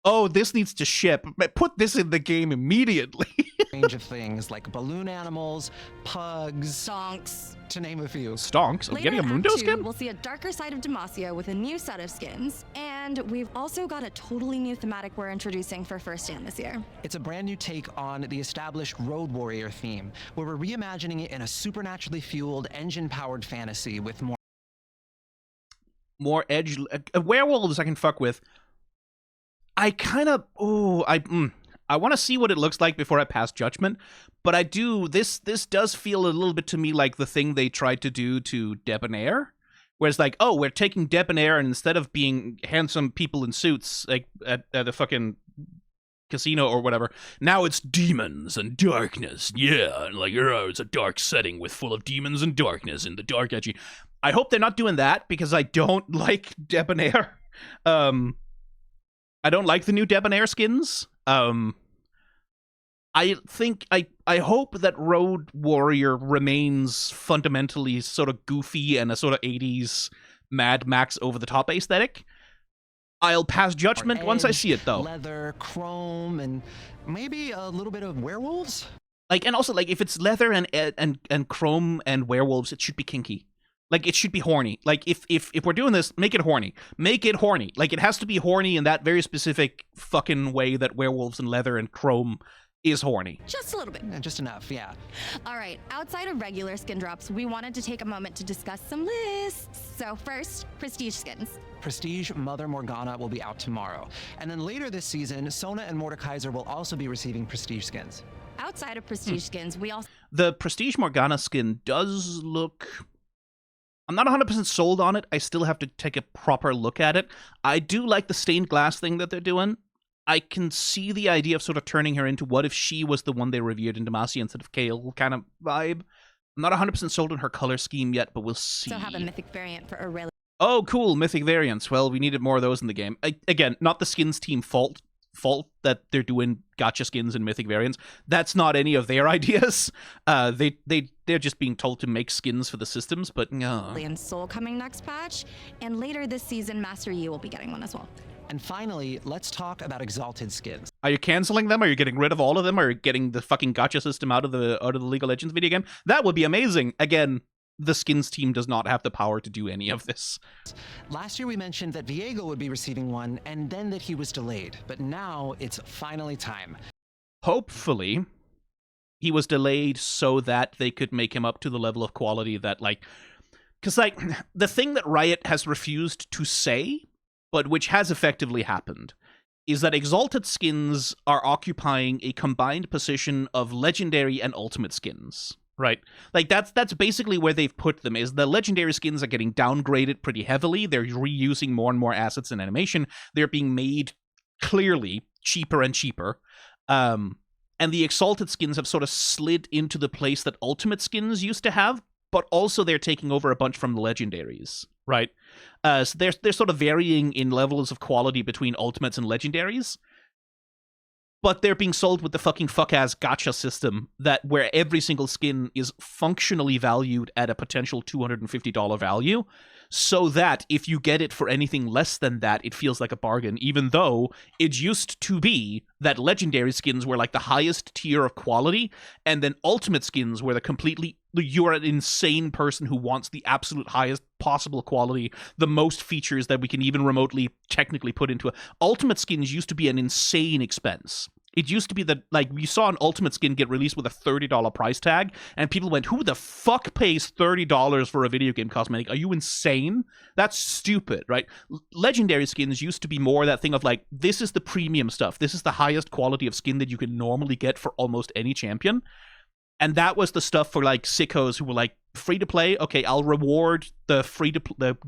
Oh, this needs to ship. Put this in the game immediately. Range of things like balloon animals, pugs, Stonks. to name a few. Stonks? I'm Later getting a in Mundo Act 2, skin? we'll see a darker side of Demacia with a new set of skins. And we've also got a totally new thematic we're introducing for First Stand this year. It's a brand new take on the established Road Warrior theme, where we're reimagining it in a supernaturally fueled, engine-powered fantasy with More edge... werewolves I can fuck with. I kind of... Oh, I want to see what it looks like before I pass judgment, but I do... This does feel a little bit to me like the thing they tried to do to Debonair, where it's like, oh, we're taking Debonair, and instead of being handsome people in suits like at the fucking casino or whatever, now it's demons and darkness. Yeah, and like, it's a dark setting with full of demons and darkness and the dark edgy. I hope they're not doing that, because I don't like Debonair. I don't like the new Debonair skins. I think I hope that Road Warrior remains fundamentally sort of goofy and a sort of 80s Mad Max over the top aesthetic. I'll pass judgment once I see it, though. Leather, chrome, and maybe a little bit of werewolves. Like, and also, like, if it's leather and chrome and werewolves, it should be kinky. Like, it should be horny. Like, if we're doing this, make it horny. Make it horny. Like, it has to be horny in that very specific fucking way that werewolves and leather and chrome is horny. Just a little bit. Just enough, yeah. All right, outside of regular skin drops, we wanted to take a moment to discuss some lists. So first, prestige skins. Prestige Mother Morgana will be out tomorrow. And then later this season, Sona and Mordekaiser will also be receiving prestige skins. Outside of prestige skins, we also... The Prestige Morgana skin does look... I'm not 100% sold on it. I still have to take a proper look at it. I do like the stained glass thing that they're doing. I can see the idea of sort of turning her into what if she was the one they revered in Demacia instead of Kale kind of vibe. I'm not 100% sold on her color scheme yet, but we'll see. So have a mythic variant for Aurelia. Oh, cool, mythic variants. Well, we needed more of those in the game. Again, not the skins team fault that they're doing gacha skins and mythic variants. That's not any of their ideas. They're just being told to make skins for the systems, but no. And Soul coming next patch, and later this season, Master Yi will be getting one as well. And finally, let's talk about exalted skins. Are you canceling them? Are you getting rid of all of them? Are you getting the fucking gacha system out of the League of Legends video game? That would be amazing. Again, the skins team does not have the power to do any of this. Last year we mentioned that Viego would be receiving one, and then that he was delayed. But now it's finally time. Hopefully, he was delayed so that they could make him up to the level of quality that, like... Because, like, the thing that Riot has refused to say, but which has effectively happened, is that exalted skins are occupying a combined position of legendary and ultimate skins. Right? Like, that's basically where they've put them, is the legendary skins are getting downgraded pretty heavily. They're reusing more and more assets and animation. They're being made clearly cheaper and cheaper. And the exalted skins have sort of slid into the place that ultimate skins used to have, but also they're taking over a bunch from the legendaries, right? So they're sort of varying in levels of quality between ultimates and legendaries. But they're being sold with the fucking fuck-ass gacha system where every single skin is functionally valued at a potential $250 value, so that if you get it for anything less than that, it feels like a bargain, even though it used to be that legendary skins were like the highest tier of quality, and then ultimate skins were you're an insane person who wants the absolute highest possible quality, the most features that we can even remotely technically put into it. Ultimate skins used to be an insane expense. It used to be that, like, we saw an ultimate skin get released with a $30 price tag, and people went, who the fuck pays $30 for a video game cosmetic? Are you insane? That's stupid, right? Legendary skins used to be more that thing of, like, this is the premium stuff. This is the highest quality of skin that you can normally get for almost any champion. And that was the stuff for, like, sickos who were like, free to play. Okay, I'll reward the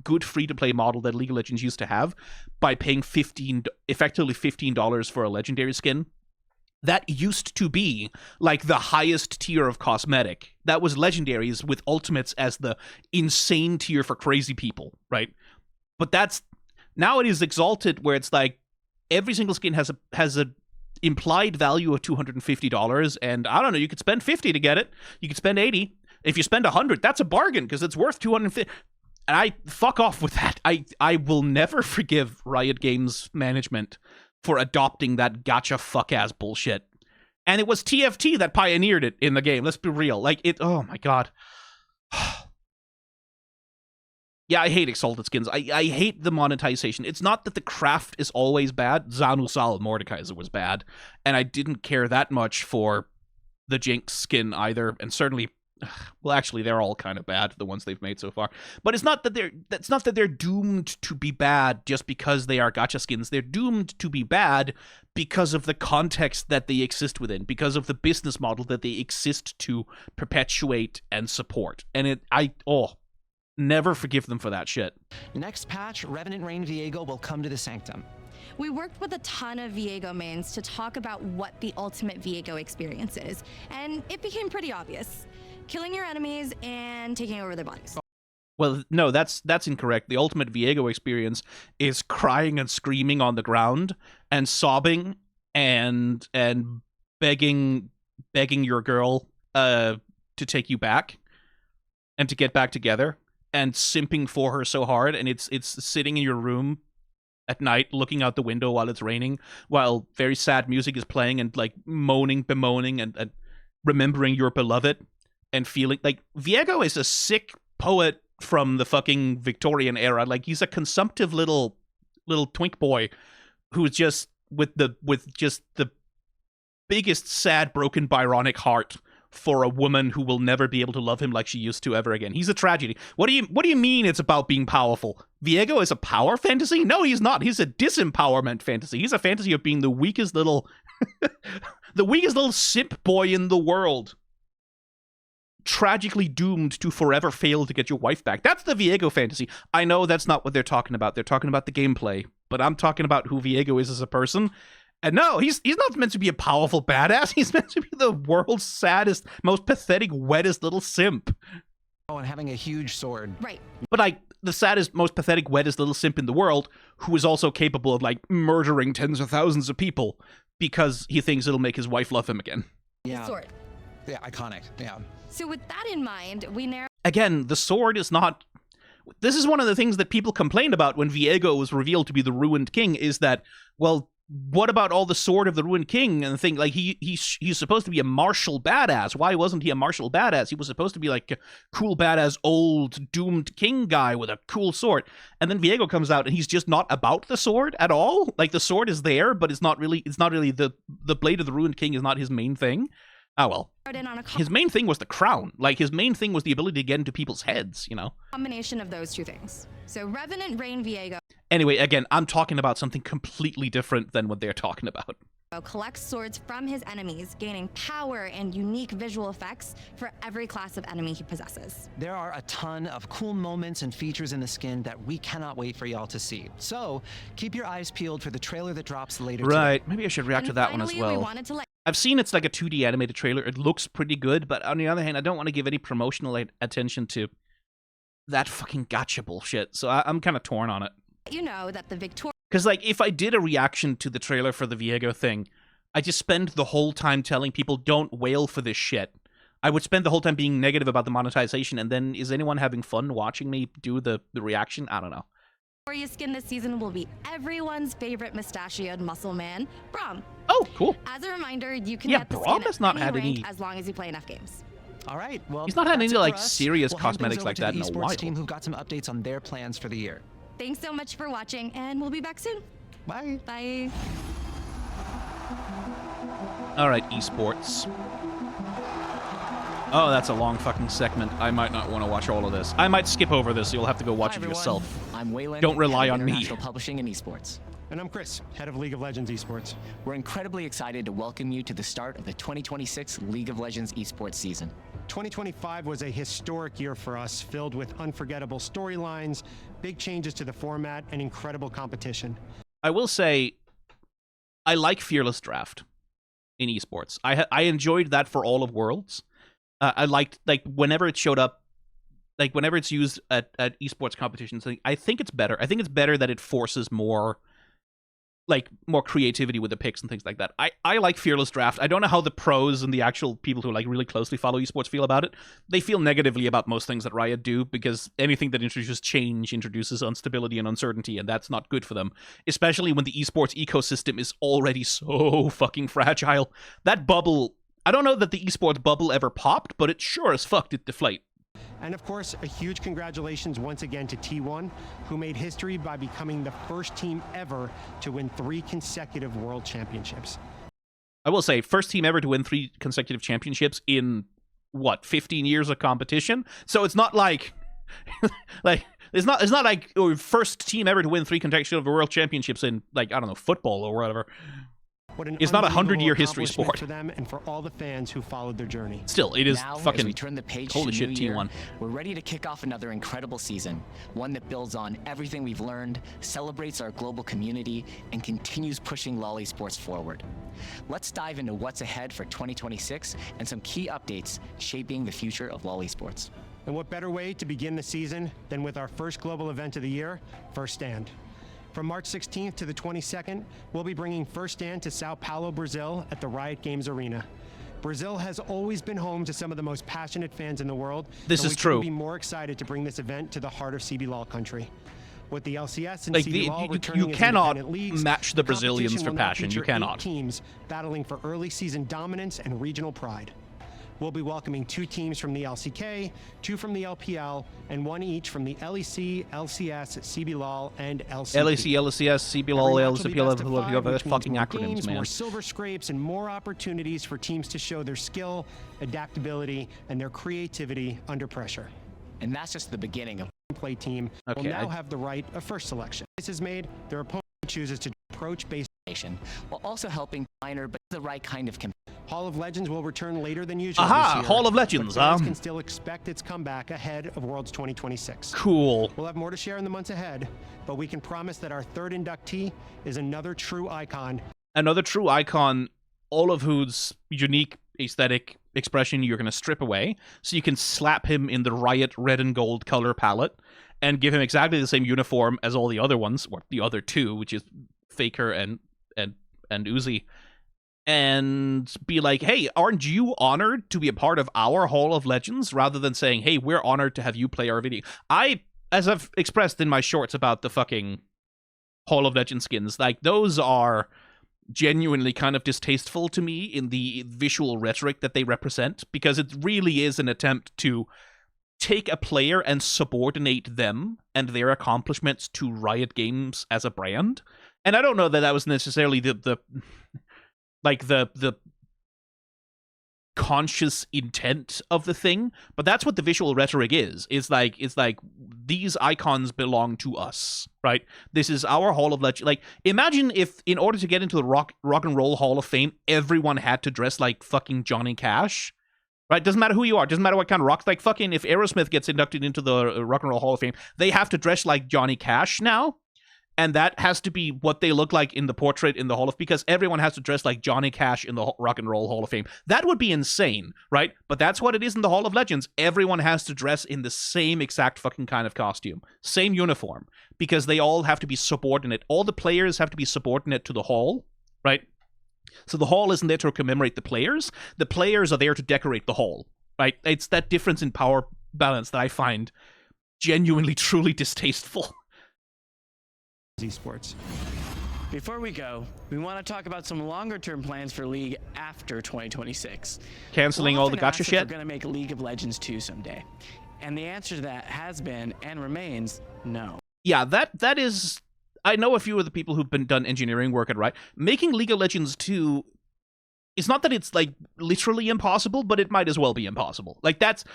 good free to play model that League of Legends used to have by paying effectively $15 for a legendary skin. That used to be like the highest tier of cosmetic. That was legendaries with ultimates as the insane tier for crazy people, right? But now it is exalted, where it's like every single skin has a implied value of $250, and I don't know, you could spend $50 to get it. You could spend $80. If you spend $100, that's a bargain because it's worth $250. And I fuck off with that. I will never forgive Riot Games management for adopting that gacha fuck-ass bullshit. And it was TFT that pioneered it in the game. Let's be real. Like, oh my god. Yeah, I hate exalted skins. I hate the monetization. It's not that the craft is always bad. Zanusal Mordekaiser was bad. And I didn't care that much for the Jinx skin either. And certainly... Well, actually, they're all kind of bad, the ones they've made so far. But it's not that they're doomed to be bad just because they are gacha skins. They're doomed to be bad because of the context that they exist within, because of the business model that they exist to perpetuate and support. And Never forgive them for that shit. Next patch, Revenant Rain Viego will come to the Sanctum. We worked with a ton of Viego mains to talk about what the ultimate Viego experience is, and it became pretty obvious. Killing your enemies and taking over their bodies. Well, no, that's incorrect. The ultimate Viego experience is crying and screaming on the ground and sobbing and begging your girl to take you back and to get back together and simping for her so hard, and it's sitting in your room at night looking out the window while it's raining, while very sad music is playing and like bemoaning and remembering your beloved and feeling like Viego is a sick poet from the fucking Victorian era. Like, he's a consumptive little twink boy who's just with just the biggest sad broken Byronic heart for a woman who will never be able to love him like she used to ever again. He's a tragedy. What do you mean it's about being powerful? Viego is a power fantasy? No, he's not. He's a disempowerment fantasy. He's a fantasy of being the weakest little the weakest little simp boy in the world, tragically doomed to forever fail to get your wife back. That's the Viego fantasy. I know that's not what they're talking about. They're talking about the gameplay, but I'm talking about who Viego is as a person. And no, he's not meant to be a powerful badass. He's meant to be the world's saddest, most pathetic, wettest little simp. Oh, and having a huge sword. Right. But like the saddest, most pathetic, wettest little simp in the world, who is also capable of like murdering tens of thousands of people because he thinks it'll make his wife love him again. Yeah. Sword. Yeah, iconic. Yeah. So with that in mind, we narrowed Again, the sword is not... This is one of the things that people complained about when Viego was revealed to be the Ruined King, is that, well, what about all the sword of the Ruined King and the thing? Like, he's supposed to be a martial badass. Why wasn't he a martial badass? He was supposed to be like a cool badass old doomed king guy with a cool sword. And then Viego comes out and he's just not about the sword at all. Like, the sword is there, but it's not really the blade of the Ruined King is not his main thing. Oh well. in on a His main thing was the crown. Like, his main thing was the ability to get into people's heads, you know? combination of those two things. So Revenant Rain Viego Anyway, again, I'm talking about something completely different than what they're talking about. collects swords from his enemies, gaining power and unique visual effects for every class of enemy he possesses. There are a ton of cool moments and features in the skin that we cannot wait for y'all to see. So keep your eyes peeled for the trailer that drops later today. Right, maybe I should react to And that one as finally, well. we wanted to let I've seen it's like a 2D animated trailer. It looks pretty good, but on the other hand, I don't want to give any promotional attention to that fucking gotcha bullshit. So I'm kind of torn on it. you know that the Victoria Because, like, if I did a reaction to the trailer for the Viego thing, I just spend the whole time telling people, don't wail for this shit. I would spend the whole time being negative about the monetization, and then is anyone having fun watching me do the reaction? I don't know. skin this season will be everyone's favorite mustachioed muscle man, Braum. Oh, cool. As a reminder, you can Yeah, get the Braum skin has at not any had rank any- as long as you play enough games. All right, well, He's not had that's any, it for like, us. serious We'll hand cosmetics things like over that to in the a esports while. team who've got some updates on their plans for the year. Thanks so much for watching, and we'll be back soon. Bye. Bye. All right, esports. Oh, that's a long fucking segment. I might not want to watch all of this. I might skip over this, so you'll have to go watch Hi, it everyone. yourself. I'm Waylon. Don't rely head of on me. International Publishing and Esports. And I'm Chris, head of League of Legends Esports. We're incredibly excited to welcome you to the start of the 2026 League of Legends Esports season. 2025 was a historic year for us, filled with unforgettable storylines, big changes to the format, and incredible competition. I will say, I like Fearless Draft in esports. I enjoyed that for all of Worlds. I liked, like, whenever it showed up, like, whenever it's used at esports competitions, I think it's better. I think it's better that it forces more creativity with the picks and things like that. I like Fearless Draft. I don't know how the pros and the actual people who like really closely follow esports feel about it. They feel negatively about most things that Riot do, because anything that introduces change introduces instability and uncertainty, and that's not good for them, especially when the esports ecosystem is already so fucking fragile. That bubble, I don't know that the esports bubble ever popped, but it sure as fuck did deflate. And of course, a huge congratulations once again to T1, who made history by becoming the first team ever to win 3 consecutive world championships. I will say, first team ever to win 3 consecutive championships in, 15 years of competition? So it's not like... it's not like first team ever to win 3 consecutive world championships in, like, I don't know, football or whatever. What an It's not a unbelievable 100-year history accomplishment sport. for them and for all the fans who followed their journey. Still, it is Now, fucking as we turn the page holy to shit, new year, T1. we're ready to kick off another incredible season, one that builds on everything we've learned, celebrates our global community, and continues pushing LoL Esports forward. Let's dive into what's ahead for 2026 and some key updates shaping the future of LoL Esports. And what better way to begin the season than with our first global event of the year, First Stand. From March 16th to the 22nd, we'll be bringing First Stand to Sao Paulo, Brazil at the Riot Games Arena. Brazil has always been home to some of the most passionate fans in the world. This is true. We couldn't be more excited to bring this event to the heart of CBLOL country. With the LCS and Like, CBLOL returning you as cannot independent leagues, match the Brazilians competition for will now passion. You feature 8 cannot. teams battling for early season dominance and regional pride. We'll be welcoming 2 teams from the LCK, 2 from the LPL, and 1 each from the LEC, LCS, CBLOL, and LCP. LEC, LCS, Every CBLOL, match will be best of 5, LCPL, which means fucking more acronyms, games, man. more silver scrapes, and more opportunities for teams to show their skill, adaptability, and their creativity under pressure. And that's just the beginning of Play team will Okay, now have the right of first selection. This is made, their opponent chooses to approach based. nation, while also helping minor but the right kind of Hall of Legends will return later than usual Aha, this year, Hall of Legends, but fans can still expect its comeback ahead of Worlds 2026. Cool. We'll have more to share in the months ahead, but we can promise that our third inductee is another true icon. Another true icon, all of whose unique aesthetic expression you're going to strip away, so you can slap him in the Riot red and gold color palette and give him exactly the same uniform as all the other ones, or the other 2, which is Faker and Uzi, and be like, hey, aren't you honored to be a part of our Hall of Legends, rather than saying, hey, we're honored to have you play our video. As I've expressed in my shorts about the fucking Hall of Legends skins, like, those are genuinely kind of distasteful to me in the visual rhetoric that they represent, because it really is an attempt to take a player and subordinate them and their accomplishments to Riot Games as a brand. And I don't know that that was necessarily the conscious intent of the thing, but that's what the visual rhetoric is. It's like these icons belong to us, right? This is our Hall of Legends. Like, imagine if in order to get into the rock and roll Hall of Fame, everyone had to dress like fucking Johnny Cash. Right? Doesn't matter who you are. Doesn't matter what kind of rock. Like, fucking, if Aerosmith gets inducted into the Rock and Roll Hall of Fame, they have to dress like Johnny Cash now. And that has to be what they look like in the portrait in the Hall of... Because everyone has to dress like Johnny Cash in the Rock and Roll Hall of Fame. That would be insane, right? But that's what it is in the Hall of Legends. Everyone has to dress in the same exact fucking kind of costume. Same uniform. Because they all have to be subordinate. All the players have to be subordinate to the Hall, right? So the Hall isn't there to commemorate the players. The players are there to decorate the Hall, right? It's that difference in power balance that I find genuinely, truly distasteful. Esports. Before we go, we want to talk about some longer-term plans for League after 2026. Canceling all the gotcha shit? We're going to make League of Legends 2 someday. And the answer to that has been and remains no. Yeah, that is... I know a few of the people who've done engineering work at Riot. Making League of Legends 2, it's not that it's, like, literally impossible, but it might as well be impossible. Like, that's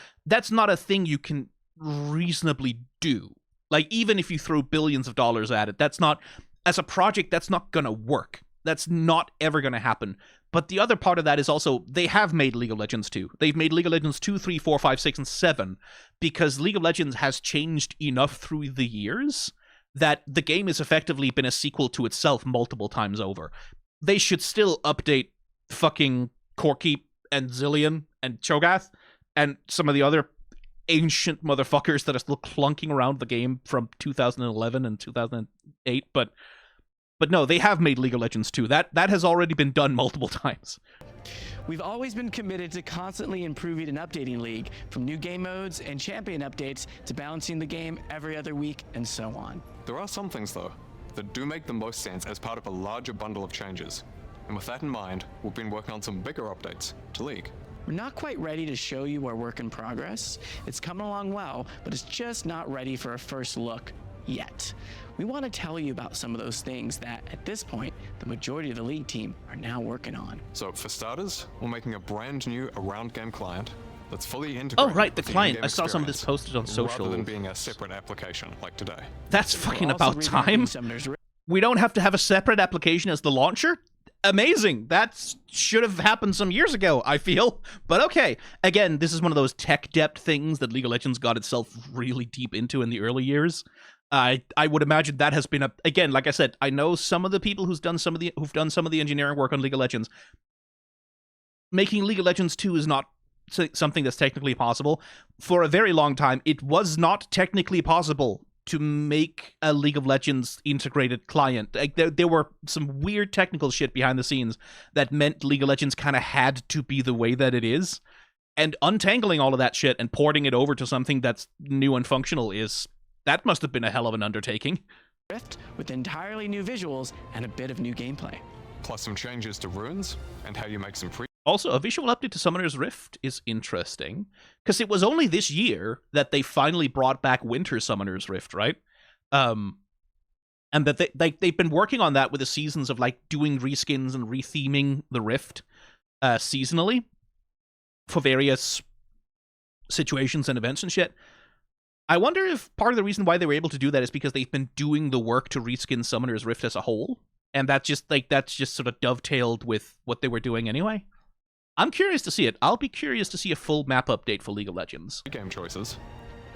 not a thing you can reasonably do. Like, even if you throw billions of dollars at it, that's not... As a project, that's not gonna work. That's not ever gonna happen. But the other part of that is also, they have made League of Legends 2. They've made League of Legends 2, 3, 4, 5, 6, and 7, because League of Legends has changed enough through the years that the game has effectively been a sequel to itself multiple times over. They should still update fucking Corki and Zillion and Cho'Gath and some of the other ancient motherfuckers that are still clunking around the game from 2011 and 2008, but no, they have made League of Legends 2. That has already been done multiple times. We've always been committed to constantly improving and updating League, from new game modes and champion updates to balancing the game every other week and so on. There are some things, though, that do make the most sense as part of a larger bundle of changes. And with that in mind, we've been working on some bigger updates to League. We're not quite ready to show you our work in progress. It's coming along well, but it's just not ready for a first look yet. We want to tell you about some of those things that, at this point, the majority of the League team are now working on. So, for starters, we're making a brand new around game client that's fully integrated. Oh, right, the with client. in-game I saw some of this experience, posted on social. rather than being a separate application like today. That's We're fucking also about time. revamping Summoner's We don't have to have a separate application as the launcher? Amazing. That should have happened some years ago, I feel. But okay. Again, this is one of those tech depth things that League of Legends got itself really deep into in the early years. I would imagine that has been again, like I said, I know some of the people who've done some of the engineering work on League of Legends. Making League of Legends 2 is not something that's technically possible. For a very long time, it was not technically possible to make a League of Legends integrated client. Like, there were some weird technical shit behind the scenes that meant League of Legends kind of had to be the way that it is. And untangling all of that shit and porting it over to something that's new and functional that must have been a hell of an undertaking. Rift with entirely new visuals and a bit of new gameplay. Plus some changes to runes and how you make some free. Also, a visual update to Summoner's Rift is interesting, because it was only this year that they finally brought back Winter Summoner's Rift, right? And that they've been working on that with the seasons of like doing reskins and retheming the Rift seasonally for various situations and events and shit. I wonder if part of the reason why they were able to do that is because they've been doing the work to reskin Summoner's Rift as a whole, and that's just sort of dovetailed with what they were doing anyway. I'm curious to see it. I'll be curious to see a full map update for League of Legends. Game choices.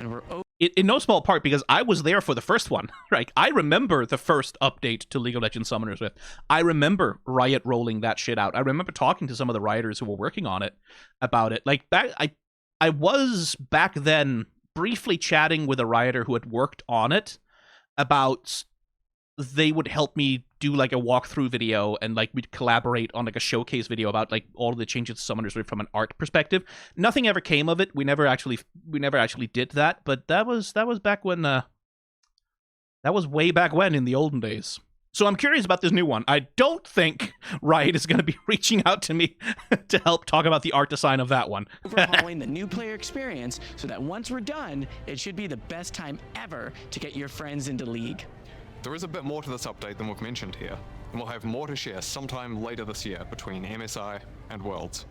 And we're In no small part because I was there for the first one. Right? I remember the first update to League of Legends Summoner's Rift. I remember Riot rolling that shit out. I remember talking to some of the Rioters who were working on it about it. Like, I was back then briefly chatting with a Rioter who had worked on it about they would help me do like a walkthrough video, and like we'd collaborate on like a showcase video about like all of the changes to Summoner's Rift from an art perspective. Nothing ever came of it. We never actually did that, but that was back when that was way back when in the olden days. So I'm curious about this new one. I don't think Riot is going to be reaching out to me to help talk about the art design of that one. overhauling the new player experience so that once we're done, it should be the best time ever to get your friends into League. There is a bit more to this update than we've mentioned here, and we'll have more to share sometime later this year between MSI and Worlds.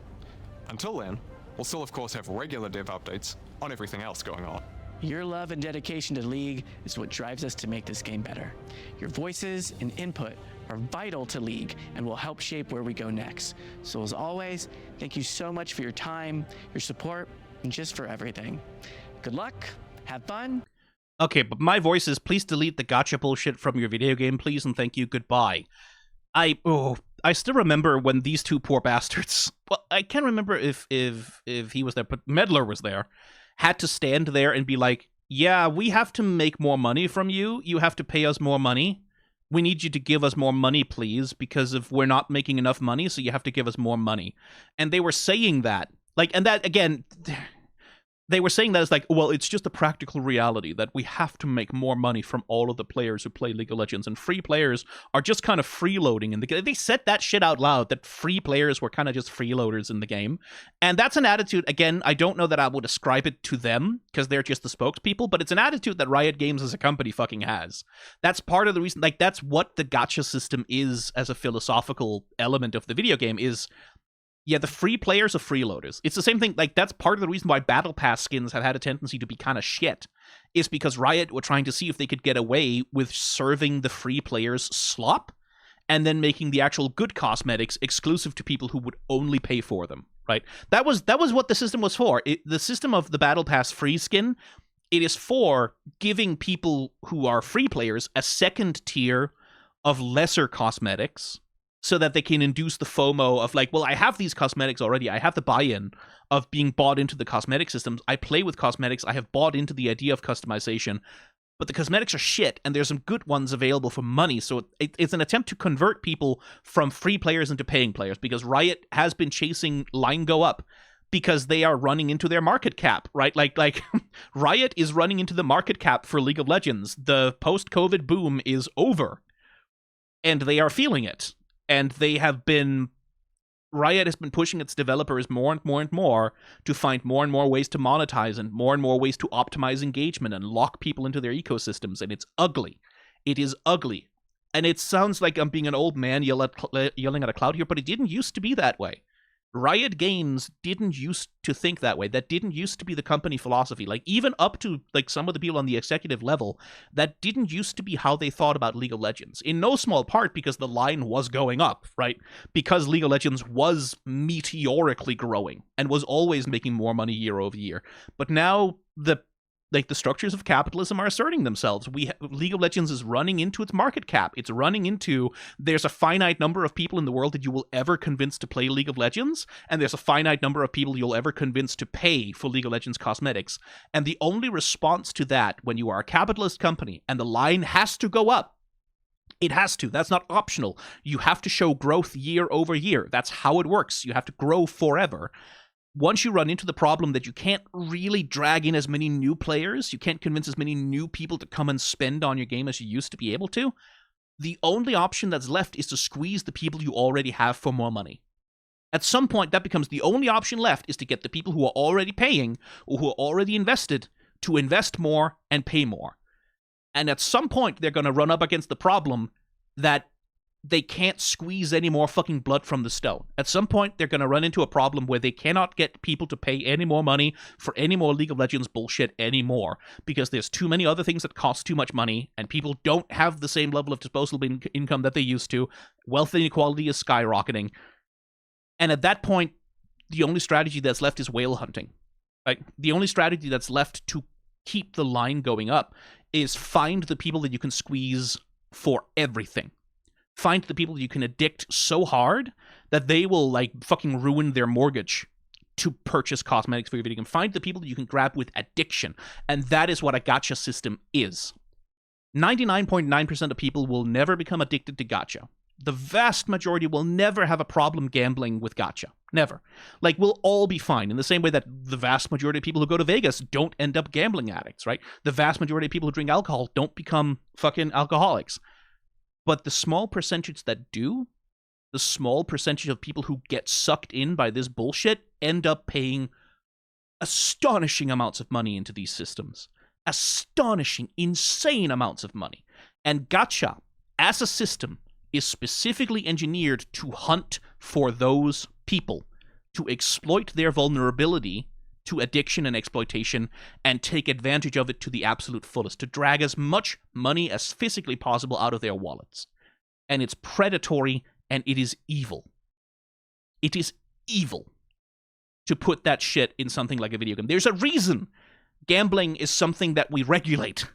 Until then, we'll still of course have regular dev updates on everything else going on. Your love and dedication to League is what drives us to make this game better. Your voices and input are vital to League and will help shape where we go next. So as always, thank you so much for your time, your support, and just for everything. Good luck, have fun. Okay, but my voice is please delete the gotcha bullshit from your video game, please, and thank you, goodbye. I still remember when these two poor bastards, well, I can't remember if he was there, but Meddler was there, had to stand there and be like, yeah, we have to make more money from you. You have to pay us more money. We need you to give us more money, please, because if we're not making enough money, so you have to give us more money. And they were saying that. Like, and that, again, they were saying that as like, well, it's just a practical reality that we have to make more money from all of the players who play League of Legends, and free players are just kind of freeloading in the game. They said that shit out loud, that free players were kind of just freeloaders in the game. And that's an attitude, again, I don't know that I would ascribe it to them, because they're just the spokespeople, but it's an attitude that Riot Games as a company fucking has. That's part of the reason, like, that's what the gacha system is as a philosophical element of the video game is. Yeah, the free players are freeloaders. It's the same thing, like, that's part of the reason why Battle Pass skins have had a tendency to be kind of shit, is because Riot were trying to see if they could get away with serving the free players slop, and then making the actual good cosmetics exclusive to people who would only pay for them, right? That was what the system was for. The system of the Battle Pass free skin, it is for giving people who are free players a second tier of lesser cosmetics, so that they can induce the FOMO of like, well, I have these cosmetics already. I have the buy-in of being bought into the cosmetic systems. I play with cosmetics. I have bought into the idea of customization. But the cosmetics are shit, and there's some good ones available for money. So it's an attempt to convert people from free players into paying players, because Riot has been chasing line go up because they are running into their market cap, right? Like Riot is running into the market cap for League of Legends. The post-COVID boom is over, and they are feeling it. And Riot has been pushing its developers more and more and more to find more and more ways to monetize and more ways to optimize engagement and lock people into their ecosystems. And it's ugly. It is ugly. And it sounds like I'm being an old man yelling at a cloud here, but it didn't used to be that way. Riot Games didn't used to think that way. That didn't used to be the company philosophy. Like, even up to, like, some of the people on the executive level, that didn't used to be how they thought about League of Legends. In no small part because the line was going up, right? Because League of Legends was meteorically growing and was always making more money year over year. But now the structures of capitalism are asserting themselves. League of Legends is running into its market cap. It's running into, there's a finite number of people in the world that you will ever convince to play League of Legends, and there's a finite number of people you'll ever convince to pay for League of Legends cosmetics. And the only response to that, when you are a capitalist company and the line has to go up, it has to. That's not optional. You have to show growth year over year. That's how it works. You have to grow forever. Once you run into the problem that you can't really drag in as many new players, you can't convince as many new people to come and spend on your game as you used to be able to, the only option that's left is to squeeze the people you already have for more money. At some point, that becomes the only option left, is to get the people who are already paying or who are already invested to invest more and pay more. And at some point, they're going to run up against the problem that they can't squeeze any more fucking blood from the stone. At some point, they're going to run into a problem where they cannot get people to pay any more money for any more League of Legends bullshit anymore, because there's too many other things that cost too much money, and people don't have the same level of disposable income that they used to. Wealth inequality is skyrocketing. And at that point, the only strategy that's left is whale hunting. Like, the only strategy that's left to keep the line going up is find the people that you can squeeze for everything. Find the people you can addict so hard that they will, like, fucking ruin their mortgage to purchase cosmetics for your video game. Find the people that you can grab with addiction. And that is what a gacha system is. 99.9% of people will never become addicted to gacha. The vast majority will never have a problem gambling with gacha. Never. Like, we'll all be fine. In the same way that the vast majority of people who go to Vegas don't end up gambling addicts, right? The vast majority of people who drink alcohol don't become fucking alcoholics. But the small percentage that do, the small percentage of people who get sucked in by this bullshit end up paying astonishing amounts of money into these systems. Astonishing, insane amounts of money. And gacha, as a system, is specifically engineered to hunt for those people, to exploit their vulnerability to addiction and exploitation, and take advantage of it to the absolute fullest, to drag as much money as physically possible out of their wallets. And it's predatory, and it is evil. It is evil to put that shit in something like a video game. There's a reason gambling is something that we regulate.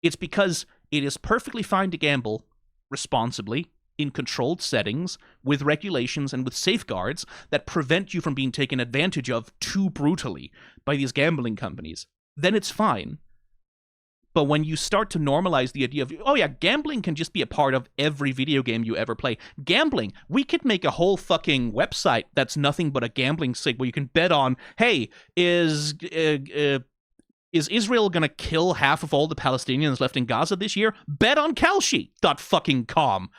It's because it is perfectly fine to gamble responsibly, in controlled settings, with regulations and with safeguards that prevent you from being taken advantage of too brutally by these gambling companies. Then it's fine. But when you start to normalize the idea of, oh yeah, gambling can just be a part of every video game you ever play. Gambling, we could make a whole fucking website that's nothing but a gambling site where you can bet on, hey, is Israel gonna kill half of all the Palestinians left in Gaza this year? Bet on Kalshi.com.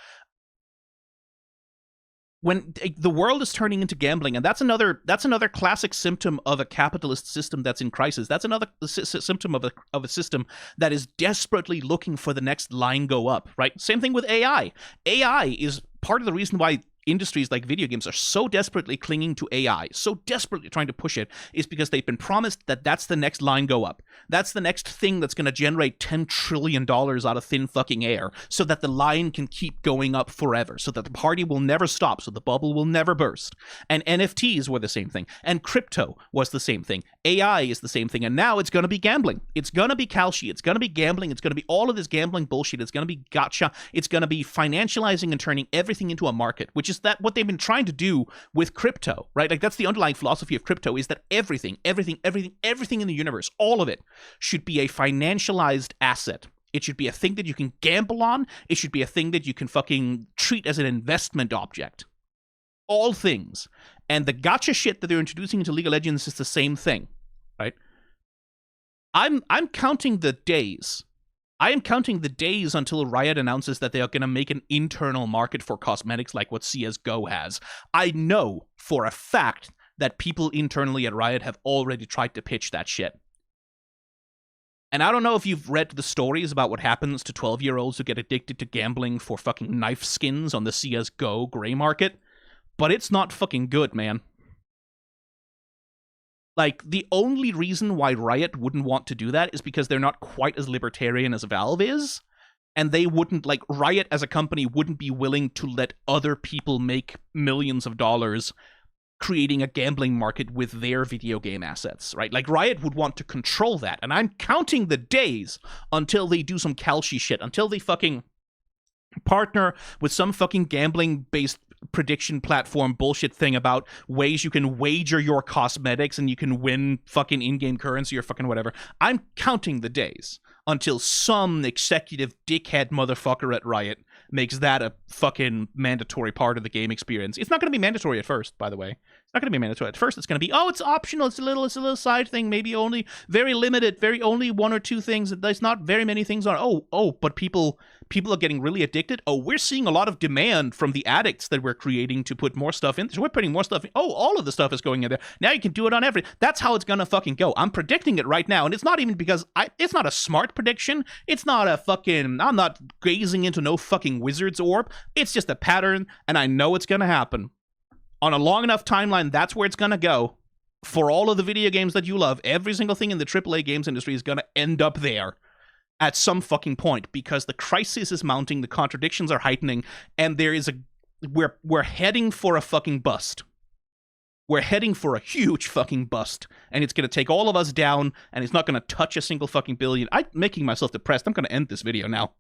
When the world is turning into gambling, and that's another classic symptom of a capitalist system that's in crisis. That's another symptom of a system that is desperately looking for the next line go up, right? Same thing with AI. AI is part of the reason why industries like video games are so desperately clinging to AI, so desperately trying to push it, is because they've been promised that that's the next line go up. That's the next thing that's going to generate $10 trillion out of thin fucking air, so that the line can keep going up forever, so that the party will never stop, so the bubble will never burst. And NFTs were the same thing, and crypto was the same thing. AI is the same thing, and now it's going to be gambling. It's going to be Kalshi. It's going to be gambling. It's going to be all of this gambling bullshit. It's going to be gacha. It's going to be financializing and turning everything into a market, which is that what they've been trying to do with crypto, right? Like, that's the underlying philosophy of crypto, is that everything in the universe, all of it, should be a financialized asset. It should be a thing that you can gamble on. It should be a thing that you can fucking treat as an investment object. All things. And the gacha shit that they're introducing into League of Legends is the same thing, right? I'm counting the days. I am counting the days until Riot announces that they are going to make an internal market for cosmetics like what CSGO has. I know for a fact that people internally at Riot have already tried to pitch that shit. And I don't know if you've read the stories about what happens to 12-year-olds who get addicted to gambling for fucking knife skins on the CSGO gray market, but it's not fucking good, man. Like, the only reason why Riot wouldn't want to do that is because they're not quite as libertarian as Valve is, and they wouldn't, like, Riot as a company wouldn't be willing to let other people make millions of dollars creating a gambling market with their video game assets, right? Like, Riot would want to control that, and I'm counting the days until they do some Kalshi shit, until they fucking partner with some fucking gambling-based prediction platform bullshit thing about ways you can wager your cosmetics and you can win fucking in-game currency or fucking whatever. I'm counting the days until some executive dickhead motherfucker at Riot makes that a fucking mandatory part of the game experience. It's not going to be mandatory at first, by the way. It's not going to be mandatory at first. It's going to be, oh, it's optional. It's a little side thing. Maybe only very limited, only one or two things. There's not very many things on. But people are getting really addicted. Oh, we're seeing a lot of demand from the addicts that we're creating to put more stuff in. So we're putting more stuff in. Oh, all of the stuff is going in there. Now you can do it on every. That's how it's going to fucking go. I'm predicting it right now. And it's not even because it's not a smart prediction. It's not a fucking, I'm not gazing into no fucking wizard's orb. It's just a pattern. And I know it's going to happen. On a long enough timeline, that's where it's going to go. For all of the video games that you love, every single thing in the AAA games industry is going to end up there at some fucking point, because the crisis is mounting, the contradictions are heightening, and there is we're heading for a fucking bust. We're heading for a huge fucking bust, and it's going to take all of us down, and it's not going to touch a single fucking billion. I'm making myself depressed. I'm going to end this video now.